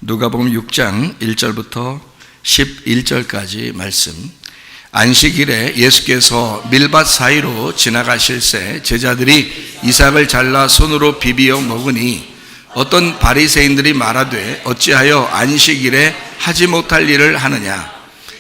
누가복음 6장 1절부터 11절까지 말씀. 안식일에 예수께서 밀밭 사이로 지나가실새 제자들이 이삭을 잘라 손으로 비비어 먹으니 어떤 바리새인들이 말하되 어찌하여 안식일에 하지 못할 일을 하느냐.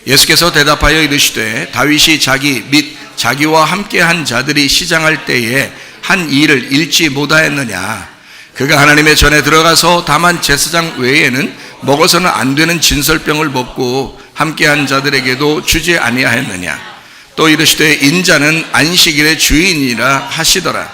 예수께서 대답하여 이르시되 다윗이 자기 및 자기와 함께한 자들이 시장할 때에 한 일을 잃지 못하였느냐. 그가 하나님의 전에 들어가서 다만 제사장 외에는 먹어서는 안 되는 진설병을 먹고 함께한 자들에게도 주지 아니하였느냐. 또 이르시되 인자는 안식일의 주인이라 하시더라.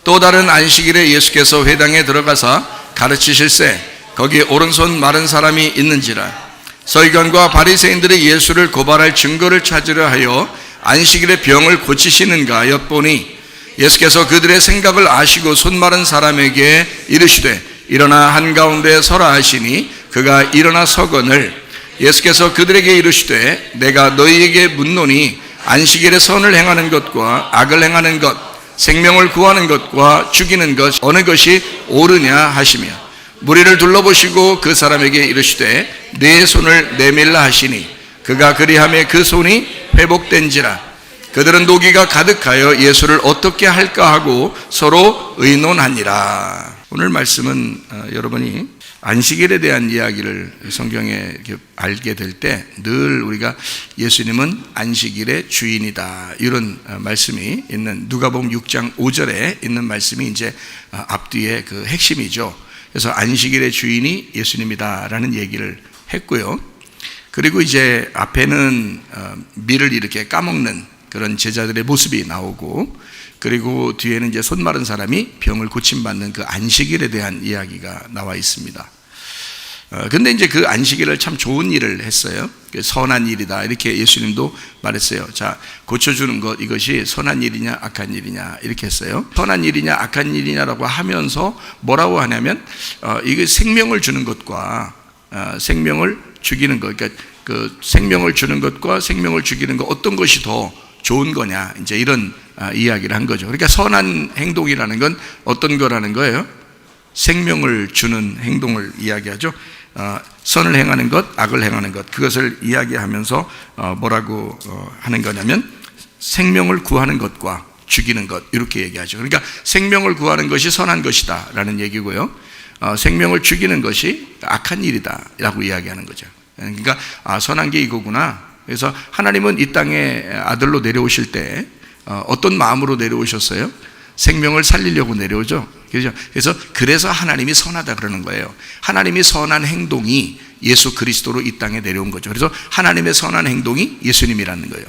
또 다른 안식일에 예수께서 회당에 들어가사 가르치실새 거기 오른손 마른 사람이 있는지라. 서기관과 바리새인들이 예수를 고발할 증거를 찾으려 하여 안식일에 병을 고치시는가 엿보니 예수께서 그들의 생각을 아시고 손 마른 사람에게 이르시되 일어나 한가운데 서라 하시니 그가 일어나 서거늘. 예수께서 그들에게 이르시되 내가 너희에게 묻노니 안식일에 선을 행하는 것과 악을 행하는 것, 생명을 구하는 것과 죽이는 것 어느 것이 옳으냐 하시며 무리를 둘러보시고 그 사람에게 이르시되 네 손을 내밀라 하시니 그가 그리하며 그 손이 회복된지라. 그들은 노기가 가득하여 예수를 어떻게 할까 하고 서로 의논하니라. 오늘 말씀은 여러분이 안식일에 대한 이야기를 성경에 알게 될 때 늘 우리가 예수님은 안식일의 주인이다 이런 말씀이 있는 누가복음 6장 5절에 있는 말씀이 이제 앞뒤의 그 핵심이죠. 그래서 안식일의 주인이 예수님이다라는 얘기를 했고요. 그리고 이제 앞에는 밀을 이렇게 까먹는 그런 제자들의 모습이 나오고, 그리고 뒤에는 이제 손 마른 사람이 병을 고침받는 그 안식일에 대한 이야기가 나와 있습니다. 근데 이제 그 안식일을 참 좋은 일을 했어요. 선한 일이다 이렇게 예수님도 말했어요. 자, 고쳐주는 것 이것이 선한 일이냐 악한 일이냐 이렇게 했어요. 선한 일이냐 악한 일이냐라고 하면서 뭐라고 하냐면 이게 생명을 주는 것과 생명을 죽이는 것, 그러니까 그 생명을 주는 것과 생명을 죽이는 것 어떤 것이 더 좋은 거냐 이제 이런 이야기를 한 거죠. 그러니까 선한 행동이라는 건 어떤 거라는 거예요? 생명을 주는 행동을 이야기하죠. 선을 행하는 것, 악을 행하는 것, 그것을 이야기하면서 뭐라고 하는 거냐면 생명을 구하는 것과 죽이는 것 이렇게 얘기하죠. 그러니까 생명을 구하는 것이 선한 것이다 라는 얘기고요, 생명을 죽이는 것이 악한 일이다 라고 이야기하는 거죠. 그러니까 선한 게 이거구나. 그래서 하나님은 이 땅에 아들로 내려오실 때 어떤 마음으로 내려오셨어요? 생명을 살리려고 내려오죠. 그래서 하나님이 선하다 그러는 거예요. 하나님이 선한 행동이 예수 그리스도로 이 땅에 내려온 거죠. 그래서 하나님의 선한 행동이 예수님이라는 거예요.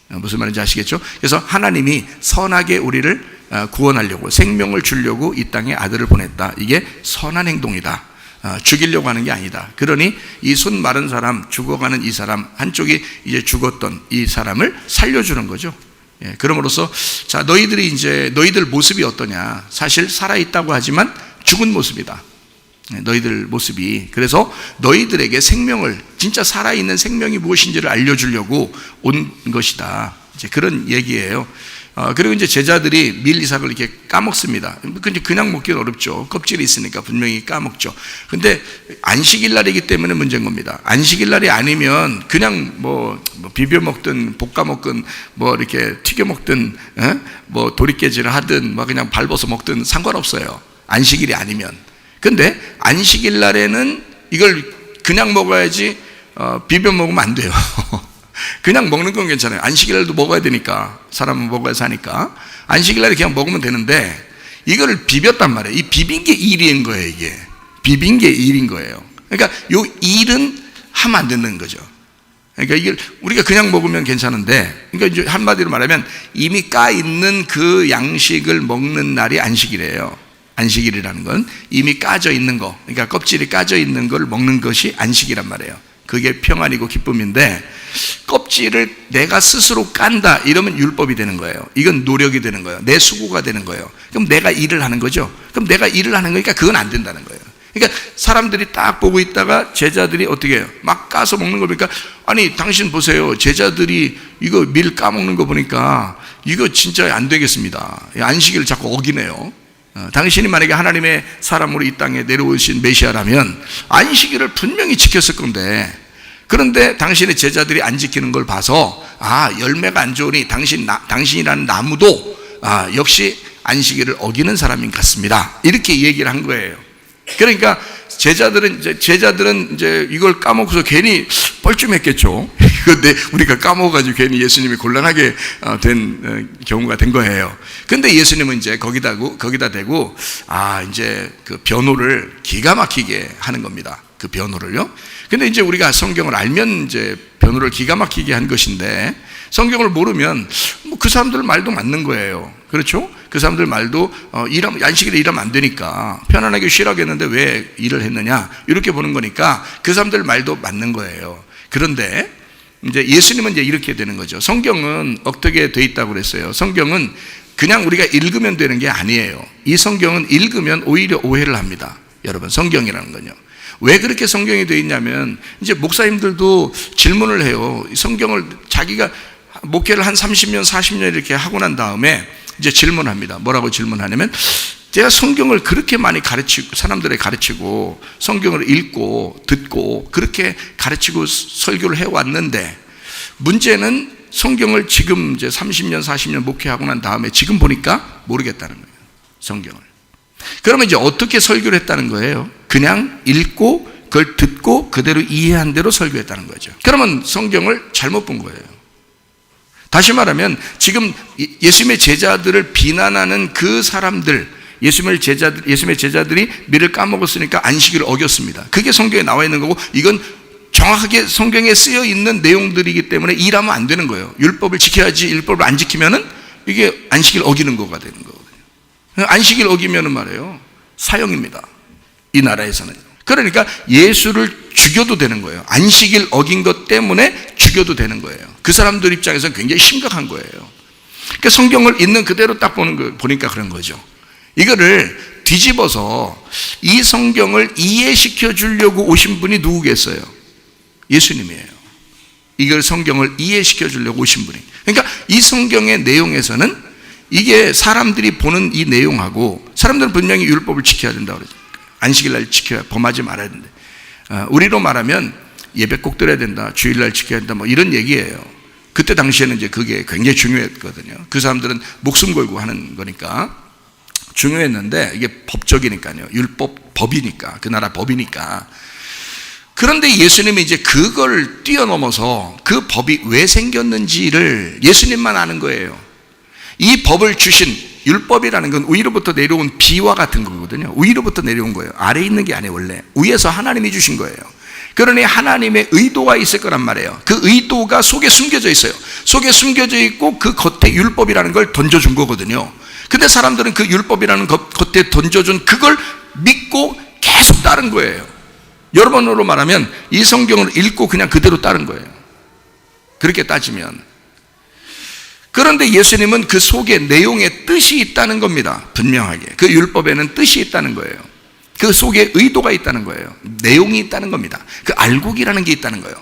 무슨 말인지 아시겠죠? 그래서 하나님이 선하게 우리를 구원하려고 생명을 주려고 이 땅에 아들을 보냈다. 이게 선한 행동이다. 죽이려고 하는 게 아니다. 그러니 이 손 마른 사람, 죽어가는 이 사람, 한쪽이 이제 죽었던 이 사람을 살려주는 거죠. 예, 그럼으로써 자, 너희들 모습이 어떠냐? 사실 살아있다고 하지만 죽은 모습이다. 너희들 모습이. 그래서 너희들에게 생명을, 진짜 살아있는 생명이 무엇인지를 알려주려고 온 것이다. 이제 그런 얘기예요. 그리고 이제 제자들이 밀 이삭을 이렇게 까먹습니다. 근데 그냥 먹기는 어렵죠. 껍질이 있으니까 분명히 까먹죠. 근데 안식일 날이기 때문에 문제인 겁니다. 안식일 날이 아니면 그냥 뭐 비벼 먹든 볶아 먹든 뭐 이렇게 튀겨 먹든 뭐 도리깨질을 하든 뭐 그냥 밟아서 먹든 상관없어요. 안식일이 아니면. 근데 안식일 날에는 이걸 그냥 먹어야지 비벼 먹으면 안 돼요. 그냥 먹는 건 괜찮아요. 안식일날도 먹어야 되니까, 사람은 먹어야 사니까 안식일날에 그냥 먹으면 되는데 이거를 비볐단 말이에요. 이 비빈 게 일인 거예요. 이게 비빈 게 일인 거예요. 그러니까 요 일은 하면 안 되는 거죠. 그러니까 이걸 우리가 그냥 먹으면 괜찮은데, 그러니까 이제 한마디로 말하면 이미 까 있는 그 양식을 먹는 날이 안식일이에요. 안식일이라는 건 이미 까져 있는 거, 그러니까 껍질이 까져 있는 걸 먹는 것이 안식이란 말이에요. 그게 평안이고 기쁨인데, 껍질을 내가 스스로 깐다 이러면 율법이 되는 거예요. 이건 노력이 되는 거예요. 내 수고가 되는 거예요. 그럼 내가 일을 하는 거죠. 그럼 내가 일을 하는 거니까 그건 안 된다는 거예요. 그러니까 사람들이 딱 보고 있다가 제자들이 어떻게 해요? 막 까서 먹는 거 보니까, 아니 당신 보세요, 제자들이 이거 밀 까먹는 거 보니까 이거 진짜 안 되겠습니다. 안식일을 자꾸 어기네요. 당신이 만약에 하나님의 사람으로 이 땅에 내려오신 메시아라면 안식일을 분명히 지켰을 건데, 그런데 당신의 제자들이 안 지키는 걸 봐서 열매가 안 좋으니 당신이라는 나무도 역시 안식일을 어기는 사람인 것 같습니다, 이렇게 얘기를 한 거예요. 그러니까 제자들은 이제 이걸 까먹고서 괜히 뻘쭘했겠죠. 근데 우리가 까먹어가지고 괜히 예수님이 곤란하게 된 경우가 된 거예요. 근데 예수님은 이제 거기다 대고 이제 그 변호를 기가 막히게 하는 겁니다. 그 변호를요. 근데 이제 우리가 성경을 알면 이제 변호를 기가 막히게 한 것인데, 성경을 모르면 그 사람들 말도 맞는 거예요. 그렇죠? 그 사람들 말도 안식일에 일하면 안 되니까 편안하게 쉬라고 했는데 왜 일을 했느냐, 이렇게 보는 거니까 그 사람들 말도 맞는 거예요. 그런데 이제 예수님은 이제 이렇게 되는 거죠. 성경은 어떻게 돼 있다고 그랬어요? 성경은 그냥 우리가 읽으면 되는 게 아니에요. 이 성경은 읽으면 오히려 오해를 합니다. 여러분, 성경이라는 건요. 왜 그렇게 성경이 되어 있냐면, 이제 목사님들도 질문을 해요. 성경을 자기가 목회를 한 30년, 40년 이렇게 하고 난 다음에 이제 질문합니다. 뭐라고 질문하냐면, 제가 성경을 그렇게 많이 사람들에게 가르치고 성경을 읽고 듣고 그렇게 가르치고 설교를 해왔는데, 문제는 성경을 지금 이제 30년, 40년 목회하고 난 다음에 지금 보니까 모르겠다는 거예요, 성경을. 그러면 이제 어떻게 설교를 했다는 거예요? 그냥 읽고 그걸 듣고 그대로 이해한 대로 설교했다는 거죠. 그러면 성경을 잘못 본 거예요. 다시 말하면 지금 예수님의 제자들을 비난하는 그 사람들, 예수님의 제자들이 밀을 까먹었으니까 안식일을 어겼습니다. 그게 성경에 나와 있는 거고, 이건 정확하게 성경에 쓰여 있는 내용들이기 때문에 일하면 안 되는 거예요. 율법을 지켜야지, 율법을 안 지키면은 이게 안식일 어기는 거가 되는 거거든요. 안식일 어기면은 말이에요, 사형입니다, 이 나라에서는. 그러니까 예수를 죽여도 되는 거예요. 안식일 어긴 것 때문에 죽여도 되는 거예요. 그 사람들 입장에서는 굉장히 심각한 거예요. 그러니까 성경을 있는 그대로 딱 보니까 그런 거죠. 이거를 뒤집어서 이 성경을 이해시켜 주려고 오신 분이 누구겠어요? 예수님이에요. 이걸 성경을 이해시켜 주려고 오신 분이. 그러니까 이 성경의 내용에서는 이게 사람들이 보는 이 내용하고, 사람들은 분명히 율법을 지켜야 된다고 그러죠. 안식일날 지켜야, 범하지 말아야 된다. 우리로 말하면 예배 꼭 드려야 된다, 주일날 지켜야 된다, 뭐 이런 얘기예요. 그때 당시에는 이제 그게 굉장히 중요했거든요. 그 사람들은 목숨 걸고 하는 거니까 중요했는데, 이게 법적이니까요. 율법, 법이니까, 그 나라 법이니까. 그런데 예수님이 이제 그걸 뛰어넘어서 그 법이 왜 생겼는지를 예수님만 아는 거예요. 이 법을 주신, 율법이라는 건 위로부터 내려온 비와 같은 거거든요. 위로부터 내려온 거예요. 아래에 있는 게 아니에요. 원래 위에서 하나님이 주신 거예요. 그러니 하나님의 의도가 있을 거란 말이에요. 그 의도가 속에 숨겨져 있어요. 속에 숨겨져 있고 그 겉에 율법이라는 걸 던져준 거거든요. 근데 사람들은 그 율법이라는 겉에 던져준 그걸 믿고 계속 따른 거예요. 여러분으로 말하면 이 성경을 읽고 그냥 그대로 따른 거예요, 그렇게 따지면. 그런데 예수님은 그 속에 내용에 뜻이 있다는 겁니다. 분명하게 그 율법에는 뜻이 있다는 거예요. 그 속에 의도가 있다는 거예요. 내용이 있다는 겁니다. 그 알곡이라는 게 있다는 거예요.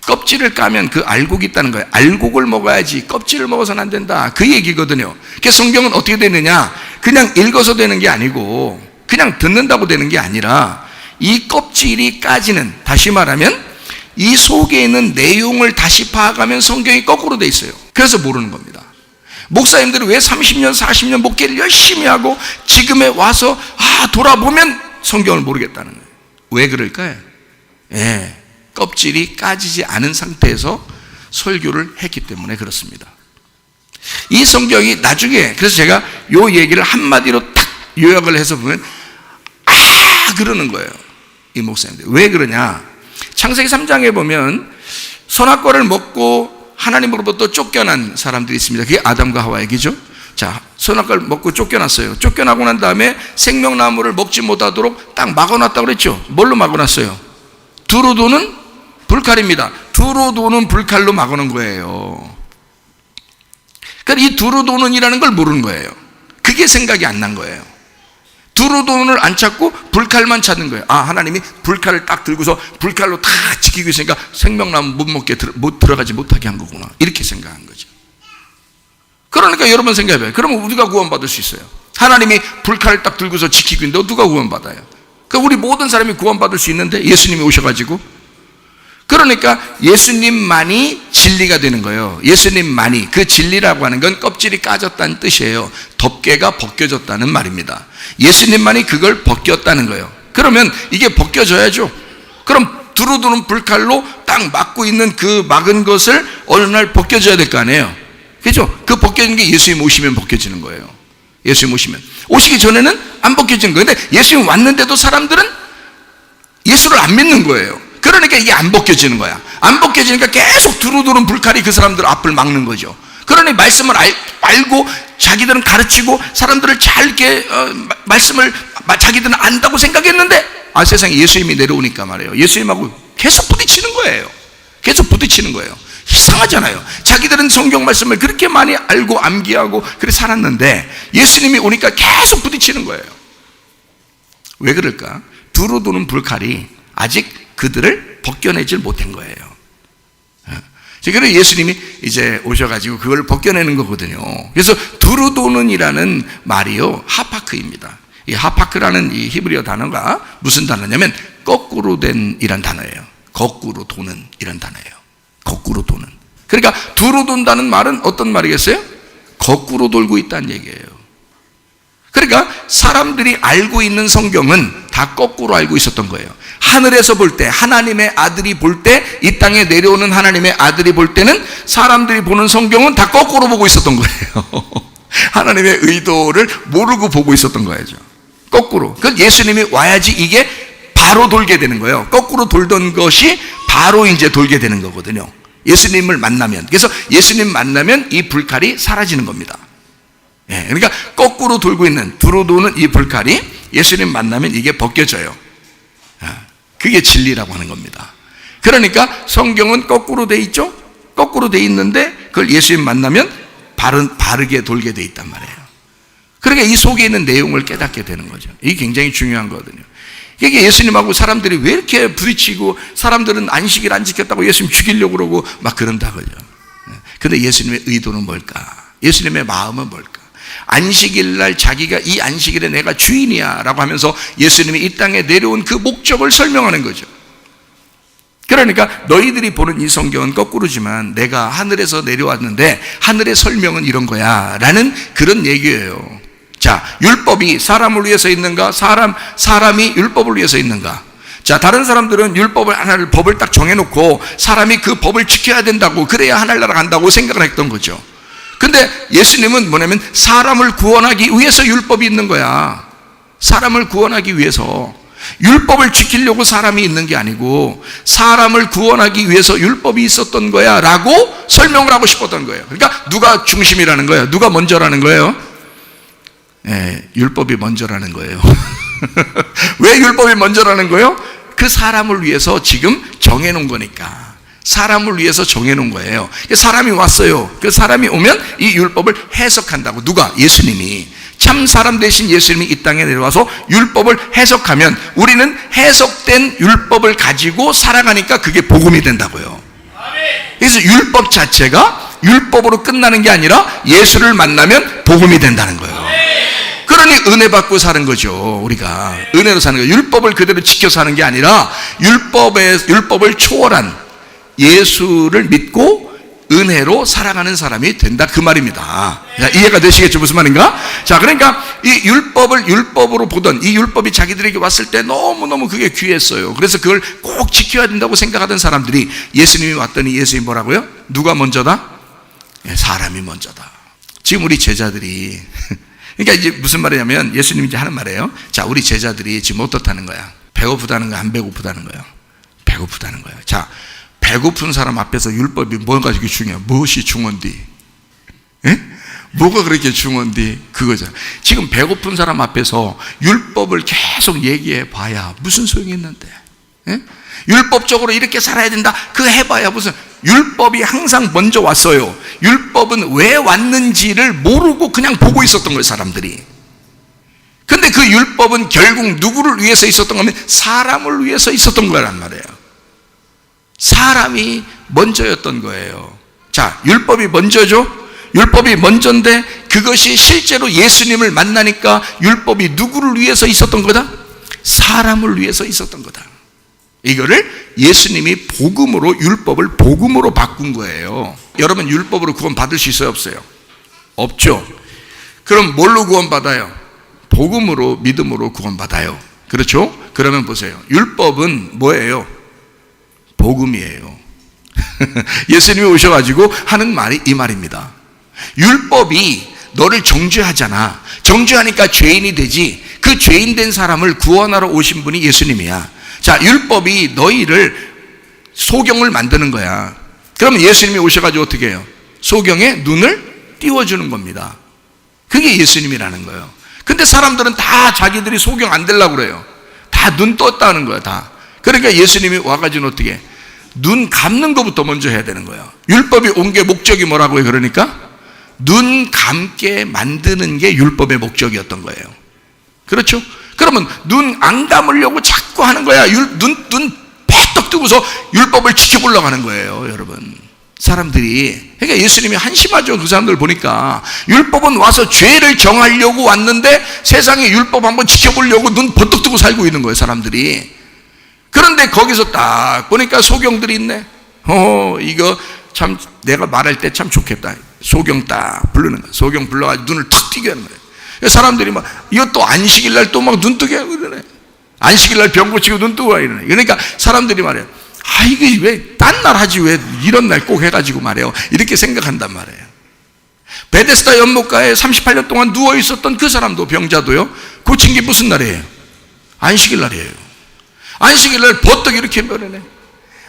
껍질을 까면 그 알곡이 있다는 거예요. 알곡을 먹어야지 껍질을 먹어서는 안 된다, 그 얘기거든요. 그래서 성경은 어떻게 되느냐, 그냥 읽어서 되는 게 아니고 그냥 듣는다고 되는 게 아니라 이 껍질이 까지는, 다시 말하면 이 속에 있는 내용을 다시 파악하면 성경이 거꾸로 돼 있어요. 그래서 모르는 겁니다. 목사님들이 왜 30년, 40년 목회를 열심히 하고 지금에 와서 돌아보면 성경을 모르겠다는 거예요. 왜 그럴까요? 껍질이 까지지 않은 상태에서 설교를 했기 때문에 그렇습니다. 이 성경이 나중에, 그래서 제가 이 얘기를 한마디로 탁 요약을 해서 보면 그러는 거예요, 이 목사님들. 왜 그러냐, 창세기 3장에 보면 선악과를 먹고 하나님으로부터 쫓겨난 사람들이 있습니다. 그게 아담과 하와 얘기죠. 자, 선악과를 먹고 쫓겨났어요. 쫓겨나고 난 다음에 생명나무를 먹지 못하도록 딱 막아놨다고 그랬죠. 뭘로 막아놨어요? 두루 도는 불칼입니다. 두루 도는 불칼로 막아놓은 거예요. 그러니까 이 두루 도는 이라는 걸 모르는 거예요. 그게 생각이 안 난 거예요. 두루 도는을 안 찾고 불칼만 찾는 거예요. 하나님이 불칼을 딱 들고서 불칼로 다 지키고 있으니까 생명나무 못 들어가지 못하게 한 거구나, 이렇게 생각한 거죠. 그러니까 여러분 생각해봐요. 그러면 우리가 구원받을 수 있어요. 하나님이 불칼을 딱 들고서 지키고 있는데 누가 구원받아요? 그러니까 우리 모든 사람이 구원받을 수 있는데 예수님이 오셔가지고, 그러니까 예수님만이 진리가 되는 거예요. 예수님만이. 그 진리라고 하는 건 껍질이 까졌다는 뜻이에요. 덮개가 벗겨졌다는 말입니다. 예수님만이 그걸 벗겼다는 거예요. 그러면 이게 벗겨져야죠. 그럼 두루두루 불칼로 딱 막고 있는 그 막은 것을 어느 날 벗겨져야 될 거 아니에요. 그죠? 그 벗겨진 게 예수님 오시면 벗겨지는 거예요. 예수님 오시면. 오시기 전에는 안 벗겨지는 거예요. 근데 예수님 왔는데도 사람들은 예수를 안 믿는 거예요. 그러니까 이게 안 벗겨지는 거야. 안 벗겨지니까 계속 두루두루 불칼이 그 사람들 앞을 막는 거죠. 그러니 말씀을 알고 자기들은 가르치고 사람들을 잘 이렇게 말씀을 자기들은 안다고 생각했는데, 세상에 예수님이 내려오니까 말이에요. 예수님하고 계속 부딪히는 거예요. 계속 부딪히는 거예요. 이상하잖아요. 자기들은 성경 말씀을 그렇게 많이 알고 암기하고 그렇게 살았는데 예수님이 오니까 계속 부딪히는 거예요. 왜 그럴까? 두루두는 불칼이 아직 그들을 벗겨내질 못한 거예요. 그래서 예수님이 이제 오셔가지고 그걸 벗겨내는 거거든요. 그래서 두루도는이라는 말이요, 하파크입니다. 이 하파크라는 이 히브리어 단어가 무슨 단어냐면 거꾸로 된 이란 단어예요. 거꾸로 도는 이란 단어예요. 거꾸로 도는. 그러니까 두루 돈다는 말은 어떤 말이겠어요? 거꾸로 돌고 있다는 얘기예요. 그러니까 사람들이 알고 있는 성경은 다 거꾸로 알고 있었던 거예요. 하늘에서 볼 때, 하나님의 아들이 볼 때, 이 땅에 내려오는 하나님의 아들이 볼 때는 사람들이 보는 성경은 다 거꾸로 보고 있었던 거예요. 하나님의 의도를 모르고 보고 있었던 거죠. 거꾸로. 그 예수님이 와야지 이게 바로 돌게 되는 거예요. 거꾸로 돌던 것이 바로 이제 돌게 되는 거거든요. 예수님을 만나면. 그래서 예수님 만나면 이 불칼이 사라지는 겁니다. 그러니까 거꾸로 돌고 있는, 두루 도는 이 불칼이 예수님 만나면 이게 벗겨져요. 그게 진리라고 하는 겁니다. 그러니까 성경은 거꾸로 돼 있죠? 거꾸로 돼 있는데 그걸 예수님 만나면 바르게 돌게 돼 있단 말이에요. 그러니까 이 속에 있는 내용을 깨닫게 되는 거죠. 이게 굉장히 중요한 거거든요. 이게 예수님하고 사람들이 왜 이렇게 부딪히고 사람들은 안식일 안 지켰다고 예수님 죽이려고 그러고 막 그런다고요. 근데 예수님의 의도는 뭘까? 예수님의 마음은 뭘까? 안식일 날 자기가 이 안식일에 내가 주인이야 라고 하면서 예수님이 이 땅에 내려온 그 목적을 설명하는 거죠. 그러니까 너희들이 보는 이 성경은 거꾸로지만 내가 하늘에서 내려왔는데 하늘의 설명은 이런 거야 라는 그런 얘기예요. 자, 율법이 사람을 위해서 있는가? 사람이 율법을 위해서 있는가? 자, 다른 사람들은 율법을 하나를 법을 딱 정해놓고 사람이 그 법을 지켜야 된다고, 그래야 하늘나라 간다고 생각을 했던 거죠. 근데 예수님은 뭐냐면 사람을 구원하기 위해서 율법이 있는 거야. 사람을 구원하기 위해서. 율법을 지키려고 사람이 있는 게 아니고 사람을 구원하기 위해서 율법이 있었던 거야 라고 설명을 하고 싶었던 거예요. 그러니까 누가 중심이라는 거예요? 누가 먼저라는 거예요? 율법이 먼저라는 거예요. 왜 율법이 먼저라는 거예요? 그 사람을 위해서 지금 정해놓은 거니까. 사람을 위해서 정해놓은 거예요. 사람이 왔어요. 그 사람이 오면 이 율법을 해석한다고. 누가? 예수님이. 참 사람 대신 예수님이 이 땅에 내려와서 율법을 해석하면 우리는 해석된 율법을 가지고 살아가니까 그게 복음이 된다고요. 그래서 율법 자체가 율법으로 끝나는 게 아니라 예수를 만나면 복음이 된다는 거예요. 그러니 은혜 받고 사는 거죠. 우리가 은혜로 사는 거예요. 율법을 그대로 지켜 사는 게 아니라 율법을 초월한 예수를 믿고 은혜로 살아가는 사람이 된다, 그 말입니다. 자, 이해가 되시겠죠? 무슨 말인가? 자, 그러니까 이 율법을 율법으로 보던, 이 율법이 자기들에게 왔을 때 너무너무 그게 귀했어요. 그래서 그걸 꼭 지켜야 된다고 생각하던 사람들이 예수님이 왔더니 예수님이 뭐라고요? 누가 먼저다? 사람이 먼저다. 지금 우리 제자들이 그러니까 이제 무슨 말이냐면 예수님이 이제 하는 말이에요. 자, 우리 제자들이 지금 어떻다는 거야? 배고프다는 거야? 안 배고프다는 거야? 배고프다는 거야. 자, 배고픈 사람 앞에서 율법이 뭐가 그렇게 중요해? 무엇이 중요한디? 뭐가 그렇게 중요한디? 그거죠. 지금 배고픈 사람 앞에서 율법을 계속 얘기해 봐야 무슨 소용이 있는데? 율법적으로 이렇게 살아야 된다. 그거 해봐야 무슨, 율법이 항상 먼저 왔어요. 율법은 왜 왔는지를 모르고 그냥 보고 있었던 거예요, 사람들이. 근데 그 율법은 결국 누구를 위해서 있었던 거면 사람을 위해서 있었던 거란 말이에요. 사람이 먼저였던 거예요. 자, 율법이 먼저죠? 율법이 먼저인데 그것이 실제로 예수님을 만나니까 율법이 누구를 위해서 있었던 거다? 사람을 위해서 있었던 거다. 이거를 예수님이 복음으로, 율법을 복음으로 바꾼 거예요. 여러분 율법으로 구원 받을 수 있어요, 없어요? 없죠. 그럼 뭘로 구원 받아요? 복음으로, 믿음으로 구원 받아요. 그렇죠? 그러면 보세요. 율법은 뭐예요? 복음이에요. 예수님이 오셔가지고 하는 말이 이 말입니다. 율법이 너를 정죄하잖아. 정죄하니까 죄인이 되지. 그 죄인 된 사람을 구원하러 오신 분이 예수님이야. 자, 율법이 너희를 소경을 만드는 거야. 그러면 예수님이 오셔가지고 어떻게 해요? 소경의 눈을 띄워주는 겁니다. 그게 예수님이라는 거예요. 근데 사람들은 다 자기들이 소경 안 되려고 그래요. 다 눈 떴다는 거야, 다. 그러니까 예수님이 와가지고 어떻게 해? 눈 감는 것부터 먼저 해야 되는 거예요. 율법이 온 게 목적이 뭐라고요? 그러니까 눈 감게 만드는 게 율법의 목적이었던 거예요. 그렇죠? 그러면 눈 안 감으려고 자꾸 하는 거야. 눈 퍽떡 뜨고서 율법을 지켜보려고 하는 거예요, 여러분. 사람들이. 그러니까 예수님이 한심하죠. 그 사람들 보니까. 율법은 와서 죄를 정하려고 왔는데 세상에 율법 한번 지켜보려고 눈 번뜩 뜨고 살고 있는 거예요, 사람들이. 그런데 거기서 딱 보니까 소경들이 있네. 이거 참 내가 말할 때 참 좋겠다. 소경 딱 부르는 거야. 소경 불러가지고 눈을 탁 띄게 하는 거예요. 사람들이 막 이것도 안식일 날 또 막 눈 뜨게 하고 이러네. 안식일 날 병 고치고 눈 뜨고 와 이러네. 그러니까 사람들이 말해요. 이게 왜 딴 날 하지 왜 이런 날 꼭 해가지고 말해요. 이렇게 생각한단 말이에요. 베데스다 연못가에 38년 동안 누워 있었던 그 사람도, 병자도요, 고친 게 무슨 날이에요? 안식일 날이에요. 안식일 날 버떡 이렇게 버리네.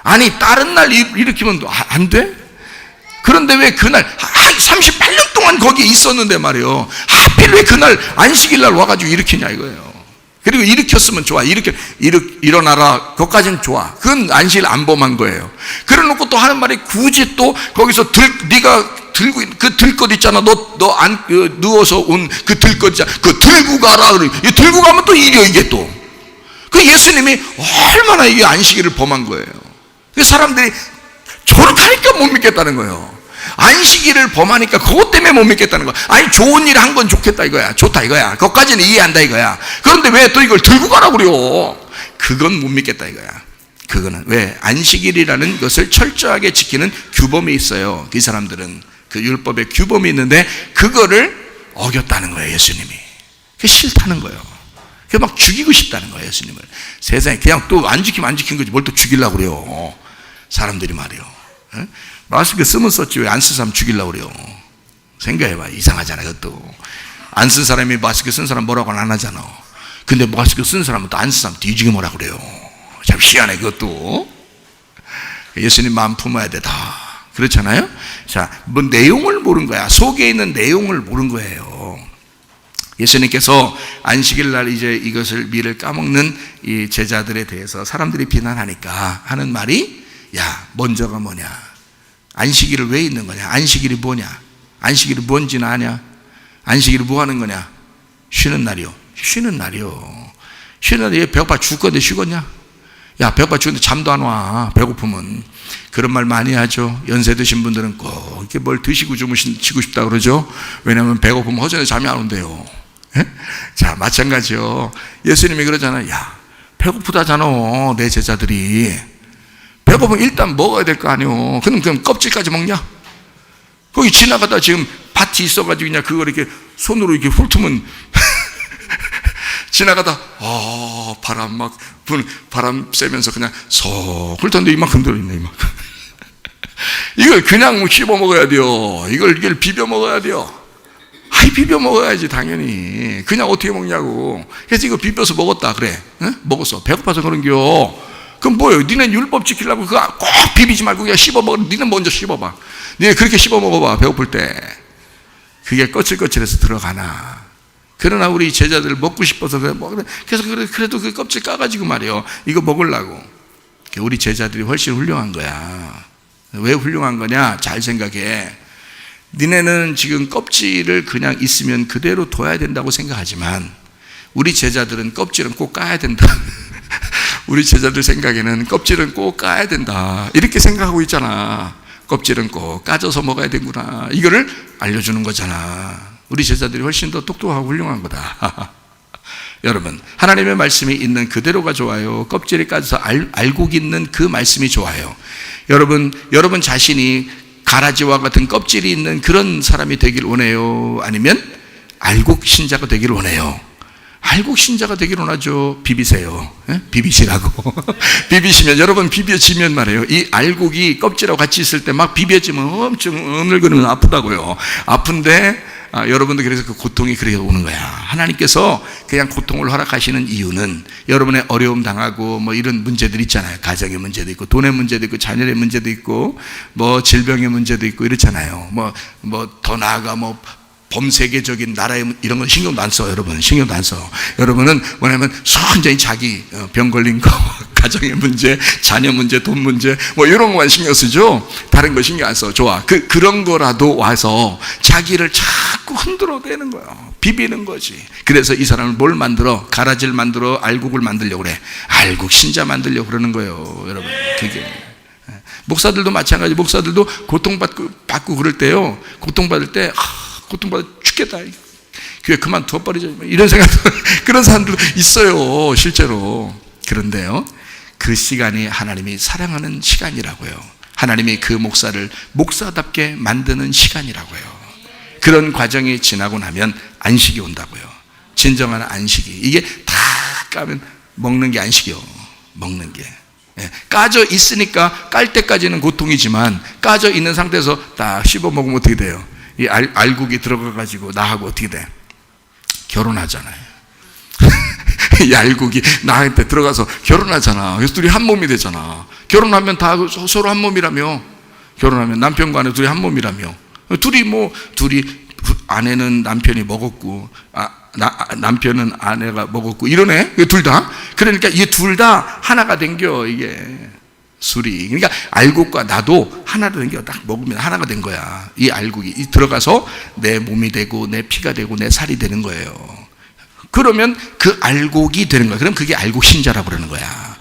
아니 다른 날 일으키면 안 돼? 그런데 왜 그날 38년 동안 거기에 있었는데 말이에요. 하필 왜 그날 안식일 날 와가지고 일으키냐 이거예요. 그리고 일으켰으면 좋아. 일어나라. 그것까지는 좋아. 그건 안식일 안 범한 거예요. 그래 놓고 또 하는 말이 굳이 또 거기서 네가 들고 있는 그 들것 있잖아. 누워서 온 그 들것 있잖아. 그 들고 가라. 이 들고 가면 또 일이요 이게 또. 그 예수님이 얼마나 이게 안식일을 범한 거예요. 그 사람들이 저렇게하니까 못 믿겠다는 거예요. 안식일을 범하니까 그것 때문에 못 믿겠다는 거야. 아니 좋은 일 한 건 좋겠다 이거야. 좋다 이거야. 그것까지는 이해한다 이거야. 그런데 왜 또 이걸 들고 가라고 그래요? 그건 못 믿겠다 이거야. 그거는 왜? 안식일이라는 것을 철저하게 지키는 규범이 있어요. 이 사람들은 그 율법의 규범이 있는데 그거를 어겼다는 거예요, 예수님이. 그게 싫다는 거예요. 그 막 죽이고 싶다는 거예요, 예수님을. 세상에 그냥 또 안 지키면 안 지킨 거지 뭘 또 죽이려고 그래요. 사람들이 말이요. 마스크 쓰면 썼지 왜 안 쓴 사람 죽이려고 그래요. 생각해봐. 이상하잖아, 그것도. 안 쓴 사람이 마스크 쓴 사람 뭐라고 안 하잖아. 근데 마스크 쓴 사람은 또 안 쓴 사람 뒤지게 뭐라 그래요. 참 희한해, 그것도. 예수님 마음 품어야 돼, 다. 그렇잖아요? 자, 뭐 내용을 모른 거야. 속에 있는 내용을 모른 거예요. 예수님께서 안식일 날 이제 이것을 밀을 까먹는 이 제자들에 대해서 사람들이 비난하니까 하는 말이, 야, 먼저가 뭐냐? 안식일을 왜 있는 거냐? 안식일이 뭐냐? 안식일이 뭔지는 아냐? 안식일이 뭐 하는 거냐? 쉬는 날이요. 쉬는 날이요. 쉬는 날에 배고파 죽을 건데 쉬겠냐? 야, 배고파 죽는데 잠도 안 와. 배고프면. 그런 말 많이 하죠. 연세 드신 분들은 꼭 이렇게 뭘 드시고 주무시고 싶다 그러죠. 왜냐하면 배고프면 허전에 잠이 안 온대요. 예? 자, 마찬가지요. 예수님이 그러잖아요. 야, 배고프다잖아, 내 제자들이. 배고프면 일단 먹어야 될 거 아니요. 그럼 껍질까지 먹냐? 거기 지나가다 지금 밭이 있어가지고 그냥 그걸 이렇게 손으로 이렇게 훑으면 지나가다 바람 막 바람 쐬면서 그냥 속 훑었는데 이만큼 들어있네, 이만큼. 이걸 그냥 씹어 먹어야 돼요. 이걸 비벼 먹어야 돼요. 비벼 먹어야지, 당연히. 그냥 어떻게 먹냐고. 그래서 이거 비벼서 먹었다, 그래. 응? 먹었어. 배고파서 그런겨. 그럼 뭐예요? 니네 율법 지키려고 그거 꼭 비비지 말고 그냥 씹어 먹어. 니는 먼저 씹어봐. 니네 그렇게 씹어 먹어봐, 배고플 때. 그게 거칠거칠해서 들어가나. 그러나 우리 제자들 먹고 싶어서 그래서 그래도 그 껍질 까가지고 말이요. 이거 먹으려고. 우리 제자들이 훨씬 훌륭한 거야. 왜 훌륭한 거냐? 잘 생각해. 니네는 지금 껍질을 그냥 있으면 그대로 둬야 된다고 생각하지만 우리 제자들은 껍질은 꼭 까야 된다. 우리 제자들 생각에는 껍질은 꼭 까야 된다. 이렇게 생각하고 있잖아. 껍질은 꼭 까져서 먹어야 되구나. 이거를 알려주는 거잖아. 우리 제자들이 훨씬 더 똑똑하고 훌륭한 거다. 여러분, 하나님의 말씀이 있는 그대로가 좋아요? 껍질이 까져서 알곡 있는 그 말씀이 좋아요? 여러분 자신이 가라지와 같은 껍질이 있는 그런 사람이 되길 원해요? 아니면 알곡 신자가 되길 원해요? 알곡 신자가 되길 원하죠. 비비세요. 비비시라고. 비비시면, 여러분 비벼지면 말이에요, 이 알곡이 껍질하고 같이 있을 때 막 비벼지면 엄청 오늘거리면 아프다고요. 아픈데 여러분도 그래서 그 고통이 그렇게 오는 거야. 하나님께서 그냥 고통을 허락하시는 이유는 여러분의 어려움 당하고 뭐 이런 문제들 있잖아요. 가정의 문제도 있고, 돈의 문제도 있고, 자녀의 문제도 있고, 뭐 질병의 문제도 있고 이렇잖아요. 뭐 더 나아가 뭐 범세계적인 나라의 이런 건 신경도 안 써. 여러분 신경도 안 써. 여러분은 뭐냐면 순전히 자기 병 걸린 거, 가정의 문제, 자녀 문제, 돈 문제 뭐 이런 것만 신경 쓰죠. 다른 거 신경 안 써. 좋아. 그런 거라도 와서 자기를 자꾸 흔들어대는 거예요. 비비는 거지. 그래서 이 사람을 뭘 만들어? 가라지를 만들어 알곡을 만들려고 그래. 알곡 신자 만들려고 그러는 거예요. 여러분 그게 목사들도 마찬가지. 목사들도 고통받고 그럴 때요, 고통받을 때 고통받아 죽겠다, 교회 그만둬버리자, 이런 생각, 그런 사람들도 있어요 실제로. 그런데요, 그 시간이 하나님이 사랑하는 시간이라고요. 하나님이 그 목사를 목사답게 만드는 시간이라고요. 그런 과정이 지나고 나면 안식이 온다고요. 진정한 안식이. 이게 다 까면 먹는 게 안식이요. 먹는 게. 까져 있으니까 깔 때까지는 고통이지만, 까져 있는 상태에서 딱 씹어 먹으면 어떻게 돼요? 이 알곡이 들어가가지고 나하고 어떻게 돼? 결혼하잖아요. 이 알곡이 나한테 들어가서 결혼하잖아. 그래서 둘이 한 몸이 되잖아. 결혼하면 다 서로 한 몸이라며. 결혼하면 남편과 아내 둘이 한 몸이라며. 둘이 아내는 남편이 먹었고, 남편은 아내가 먹었고, 이러네. 둘 다. 그러니까 이게 둘 다 하나가 된겨, 이게. 술이. 그러니까 알곡과 나도 하나로 된 게 딱 먹으면 하나가 된 거야. 이 알곡이 들어가서 내 몸이 되고 내 피가 되고 내 살이 되는 거예요. 그러면 그 알곡이 되는 거야. 그럼 그게 알곡 신자라고 그러는 거야.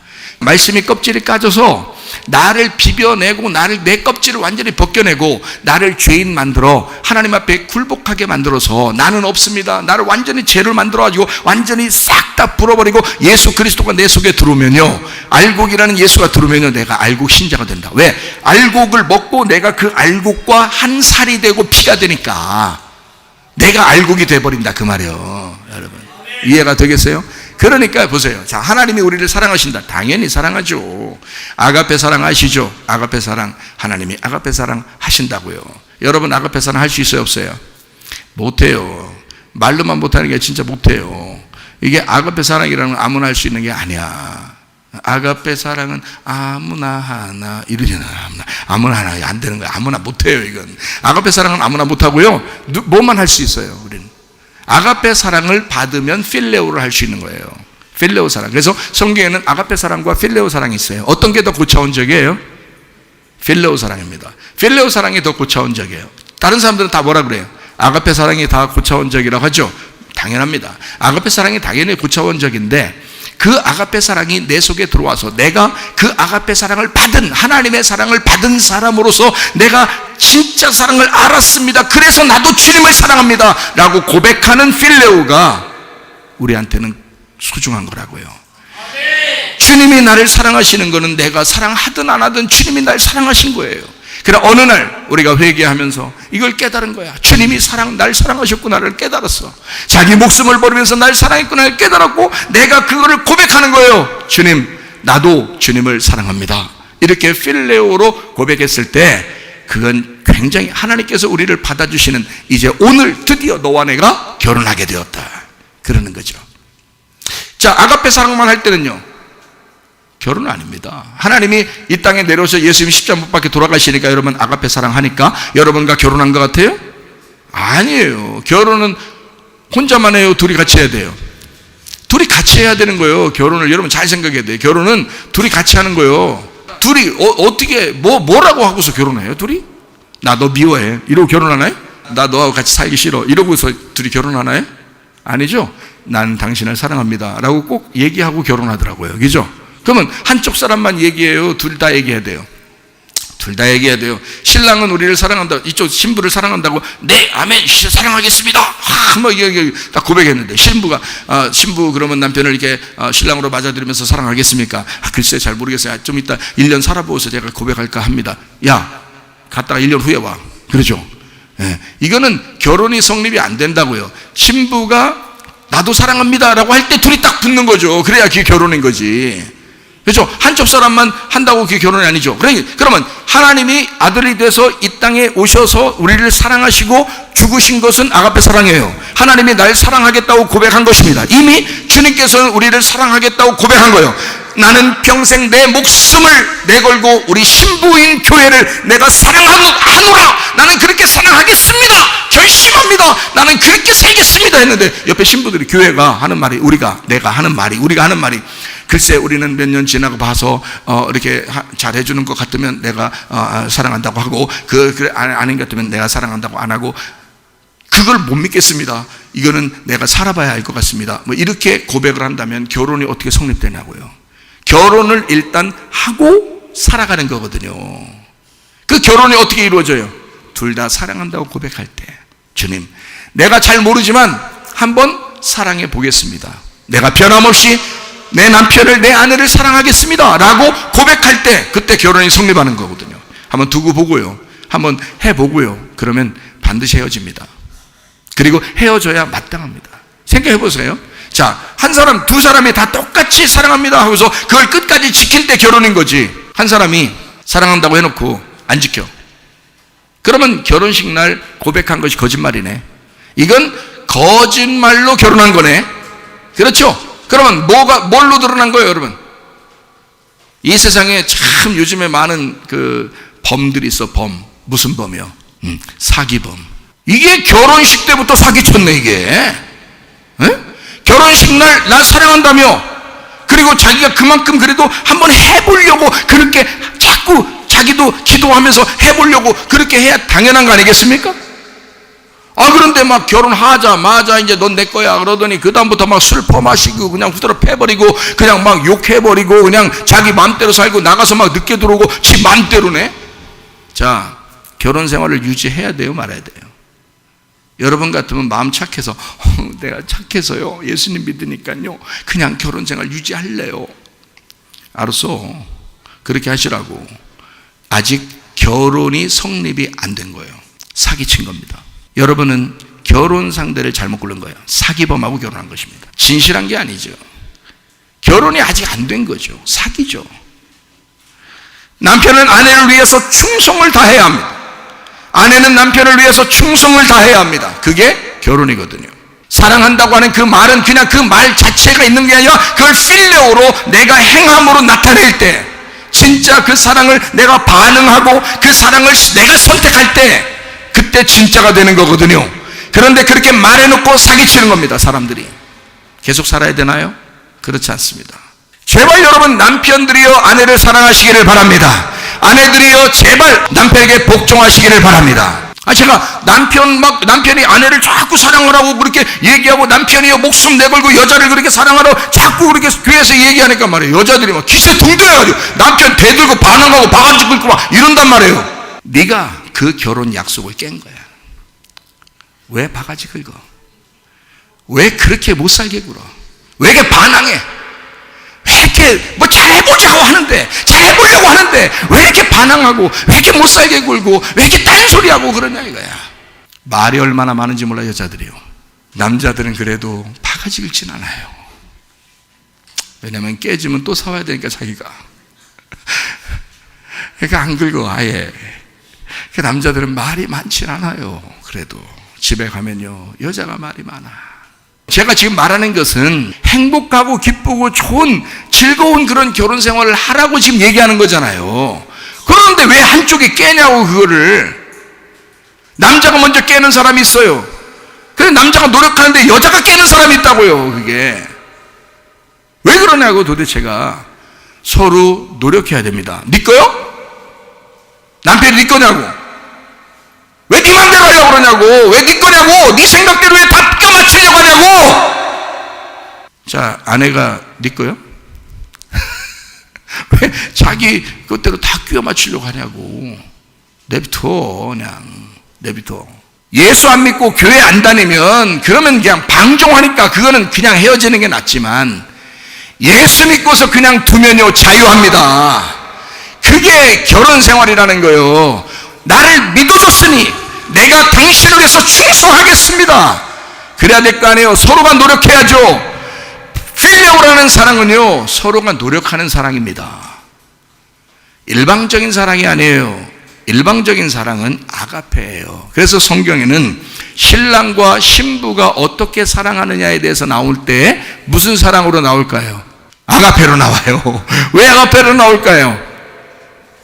말씀이 껍질이 까져서 나를 비벼내고, 내 껍질을 완전히 벗겨내고 나를 죄인 만들어 하나님 앞에 굴복하게 만들어서, 나는 없습니다, 나를 완전히 죄를 만들어가지고 완전히 싹 다 불어버리고 예수 그리스도가 내 속에 들어오면요, 알곡이라는 예수가 들어오면요, 내가 알곡 신자가 된다. 왜? 알곡을 먹고 내가 그 알곡과 한 살이 되고 피가 되니까 내가 알곡이 돼버린다 그 말이에요. 여러분 이해가 되겠어요? 그러니까 보세요. 자, 하나님이 우리를 사랑하신다. 당연히 사랑하죠. 아가페 사랑 아시죠? 아가페 사랑, 하나님이 아가페 사랑 하신다고요. 여러분 아가페 사랑 할 수 있어요, 없어요? 못해요. 말로만 못하는 게 진짜 못해요. 이게 아가페 사랑이라는 건 아무나 할 수 있는 게 아니야. 아가페 사랑은 아무나 하나 이러잖아. 아무나 하나 안 되는 거야. 아무나 못해요. 이건 아가페 사랑은 아무나 못하고요, 뭐만 할 수 있어요. 우리는 아가페 사랑을 받으면 필레오를 할 수 있는 거예요. 필레오 사랑. 그래서 성경에는 아가페 사랑과 필레오 사랑이 있어요. 어떤 게 더 고차원적이에요? 필레오 사랑입니다. 필레오 사랑이 더 고차원적이에요. 다른 사람들은 다 뭐라 그래요? 아가페 사랑이 다 고차원적이라고 하죠. 당연합니다. 아가페 사랑이 당연히 고차원적인데, 그 아가페 사랑이 내 속에 들어와서 내가 그 아가페 사랑을 받은, 하나님의 사랑을 받은 사람으로서 내가 진짜 사랑을 알았습니다, 그래서 나도 주님을 사랑합니다 라고 고백하는 필레오가 우리한테는 소중한 거라고요. 주님이 나를 사랑하시는 거는 내가 사랑하든 안 하든 주님이 날 사랑하신 거예요. 그러나 어느 날 우리가 회개하면서 이걸 깨달은 거야. 주님이 날 사랑하셨구나를 깨달았어. 자기 목숨을 버리면서 날 사랑했구나를 깨달았고, 내가 그거를 고백하는 거예요. 주님, 나도 주님을 사랑합니다. 이렇게 필레오로 고백했을 때, 그건 굉장히 하나님께서 우리를 받아주시는, 이제 오늘 드디어 너와 내가 결혼하게 되었다 그러는 거죠. 자, 아가페 사랑만 할 때는요, 결혼은 아닙니다. 하나님이 이 땅에 내려오셔서 예수님이 십자가 못 박혀 돌아가시니까 여러분 아가페 사랑하니까 여러분과 결혼한 것 같아요? 아니에요. 결혼은 혼자만 해요? 둘이 같이 해야 돼요? 둘이 같이 해야 되는 거예요. 결혼을 여러분 잘 생각해야 돼요. 결혼은 둘이 같이 하는 거예요. 둘이 어떻게 뭐라고 하고서 결혼해요? 둘이? 나 너 미워해 이러고 결혼하나요? 나 너하고 같이 살기 싫어 이러고서 둘이 결혼하나요? 아니죠. 난 당신을 사랑합니다 라고 꼭 얘기하고 결혼하더라고요. 그죠? 그러면 한쪽 사람만 얘기해요? 둘 다 얘기해야 돼요? 둘 다 얘기해야 돼요. 신랑은 우리를 사랑한다, 이쪽 신부를 사랑한다고 네 아멘 사랑하겠습니다 뭐 이게 딱 고백했는데 신부 그러면 남편을 이렇게 신랑으로 맞아들이면서 사랑하겠습니까? 글쎄 잘 모르겠어요. 좀 이따 1년 살아보고서 제가 고백할까 합니다. 야 갔다가 1년 후에 와. 그러죠. 예. 이거는 결혼이 성립이 안 된다고요. 신부가 나도 사랑합니다 라고 할 때 둘이 딱 붙는 거죠. 그래야 그게 결혼인 거지. 그렇죠? 한쪽 사람만 한다고 그게 결혼이 아니죠. 그러면 하나님이 아들이 돼서 이 땅에 오셔서 우리를 사랑하시고 죽으신 것은 아가페 사랑이에요. 하나님이 날 사랑하겠다고 고백한 것입니다. 이미 주님께서는 우리를 사랑하겠다고 고백한 거예요. 나는 평생 내 목숨을 내걸고 우리 신부인 교회를 내가 사랑하노라. 나는 그렇게 사랑하겠습니다. 결심합니다. 나는 그렇게 살겠습니다 했는데 옆에 신부들이 교회가 하는 말이 우리가 하는 말이 글쎄 우리는 몇 년 지나고 봐서 이렇게 잘해주는 것 같으면 내가 사랑한다고 하고 아닌 것 같으면 내가 사랑한다고 안 하고 그걸 못 믿겠습니다. 이거는 내가 살아봐야 알 것 같습니다. 뭐 이렇게 고백을 한다면 결혼이 어떻게 성립되냐고요. 결혼을 일단 하고 살아가는 거거든요. 그 결혼이 어떻게 이루어져요? 둘 다 사랑한다고 고백할 때 주님 내가 잘 모르지만 한번 사랑해 보겠습니다. 내가 변함없이 내 남편을 내 아내를 사랑하겠습니다 라고 고백할 때 그때 결혼이 성립하는 거거든요. 한번 두고 보고요. 한번 해보고요. 그러면 반드시 헤어집니다. 그리고 헤어져야 마땅합니다. 생각해 보세요. 자, 한 사람 두 사람이 다 똑같이 사랑합니다 하고서 그걸 끝까지 지킬 때 결혼인 거지. 한 사람이 사랑한다고 해놓고 안 지켜. 그러면 결혼식 날 고백한 것이 거짓말이네. 이건 거짓말로 결혼한 거네. 그렇죠? 그러면 뭘로 드러난 거예요, 여러분? 이 세상에 참 요즘에 많은 그 범들이 있어, 범. 무슨 범이요? 사기범. 이게 결혼식 때부터 사기쳤네, 이게. 에? 결혼식 날 나 사랑한다며. 그리고 자기가 그만큼 그래도 한번 해보려고 그렇게 자꾸 자기도 기도하면서 해보려고 그렇게 해야 당연한 거 아니겠습니까? 그런데 막 결혼하자마자 이제 넌 내 거야 그러더니 그다음부터 막 술 퍼마시고 그냥 후드로 패버리고 그냥 막 욕해버리고 그냥 자기 맘대로 살고 나가서 막 늦게 들어오고 지 맘대로네. 자, 결혼 생활을 유지해야 돼요, 말아야 돼요? 여러분 같으면 마음 착해서 내가 착해서요 예수님 믿으니까요 그냥 결혼 생활 유지할래요. 알았어, 그렇게 하시라고. 아직 결혼이 성립이 안 된 거예요. 사기친 겁니다. 여러분은 결혼 상대를 잘못 고른 거예요. 사기범하고 결혼한 것입니다. 진실한 게 아니죠. 결혼이 아직 안 된 거죠. 사기죠. 남편은 아내를 위해서 충성을 다해야 합니다. 아내는 남편을 위해서 충성을 다해야 합니다. 그게 결혼이거든요. 사랑한다고 하는 그 말은 그냥 그 말 자체가 있는 게 아니라 그걸 필레오로 내가 행함으로 나타낼 때 진짜 그 사랑을 내가 반응하고 그 사랑을 내가 선택할 때 그때 진짜가 되는 거거든요. 그런데 그렇게 말해놓고 사기치는 겁니다. 사람들이. 계속 살아야 되나요? 그렇지 않습니다. 제발 여러분 남편들이여 아내를 사랑하시기를 바랍니다. 아내들이여 제발 남편에게 복종하시기를 바랍니다. 제가 남편이 아내를 자꾸 사랑하라고 그렇게 얘기하고 남편이여 목숨 내걸고 여자를 그렇게 사랑하라고 자꾸 그렇게 교회에서 얘기하니까 말이에요. 여자들이 막 기세 등등해가지고 남편 대들고 반항하고 바가지 긁고 막 이런단 말이에요. 네가 그 결혼 약속을 깬 거야. 왜 바가지 긁어? 왜 그렇게 못 살게 굴어? 왜 이렇게 반항해? 왜 이렇게 뭐 잘해보자고 하는데 잘해보려고 하는데 왜 이렇게 반항하고 왜 이렇게 못 살게 굴고 왜 이렇게 딴소리하고 그러냐 이거야. 말이 얼마나 많은지 몰라 여자들이요. 남자들은 그래도 바가지 긁진 않아요. 왜냐면 깨지면 또 사와야 되니까 자기가. 그러니까 안 긁어 아예. 그 남자들은 말이 많진 않아요. 그래도 집에 가면요 여자가 말이 많아. 제가 지금 말하는 것은 행복하고 기쁘고 좋은 즐거운 그런 결혼 생활을 하라고 지금 얘기하는 거잖아요. 그런데 왜 한쪽이 깨냐고. 그거를 남자가 먼저 깨는 사람이 있어요. 그래 남자가 노력하는데 여자가 깨는 사람이 있다고요. 그게 왜 그러냐고. 도대체가 서로 노력해야 됩니다. 네 거요? 남편이 네 거냐고. 왜 네 맘대로 하려고 그러냐고. 왜 네 거냐고. 네 생각대로 왜 다 껴맞추려고 하냐고. 자, 아내가 네 거요? 왜 자기 그대로 다 끼워 맞추려고 하냐고. 내비둬, 그냥 내비둬. 예수 안 믿고 교회 안 다니면 그러면 그냥 방종하니까 그거는 그냥 헤어지는 게 낫지만, 예수 믿고서 그냥 두면요 자유합니다. 그게 결혼 생활이라는 거예요. 나를 믿어줬으니 내가 당신을 위해서 충성하겠습니다. 그래야 될 거 아니에요. 서로가 노력해야죠. 필레오라는 사랑은요 서로가 노력하는 사랑입니다. 일방적인 사랑이 아니에요. 일방적인 사랑은 아가페예요. 그래서 성경에는 신랑과 신부가 어떻게 사랑하느냐에 대해서 나올 때 무슨 사랑으로 나올까요? 아가페로 나와요. 왜 아가페로 나올까요?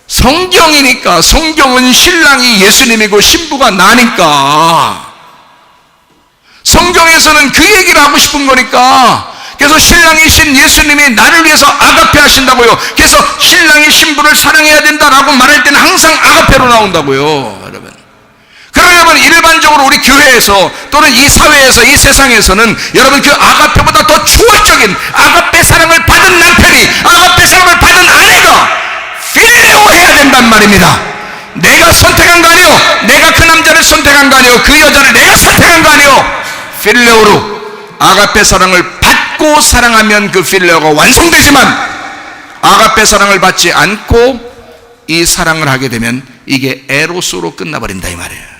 성경이니까. 성경은 신랑이 예수님이고 신부가 나니까. 성경에서는 그 얘기를 하고 싶은 거니까. 그래서 신랑이신 예수님이 나를 위해서 아가페 하신다고요. 그래서 신랑이 신부를 사랑해야 된다라고 말할 때는 항상 아가페로 나온다고요, 여러분. 그럼 여러분, 일반적으로 우리 교회에서 또는 이 사회에서, 이 세상에서는 여러분 그 아가페보다 더 초월적인 아가페 사랑을 받은 남편이, 아가페 사랑을 받은 아내가 필레오 해야 된단 말입니다. 내가 선택한 거 아니요, 내가 그 남자를 선택한 거 아니요, 그 여자를 내가 선택한 거 아니요, 필레오로 아가페 사랑을 받고 사랑하면 그 필레오가 완성되지만, 아가페 사랑을 받지 않고 이 사랑을 하게 되면 이게 에로스로 끝나버린다 이 말이에요.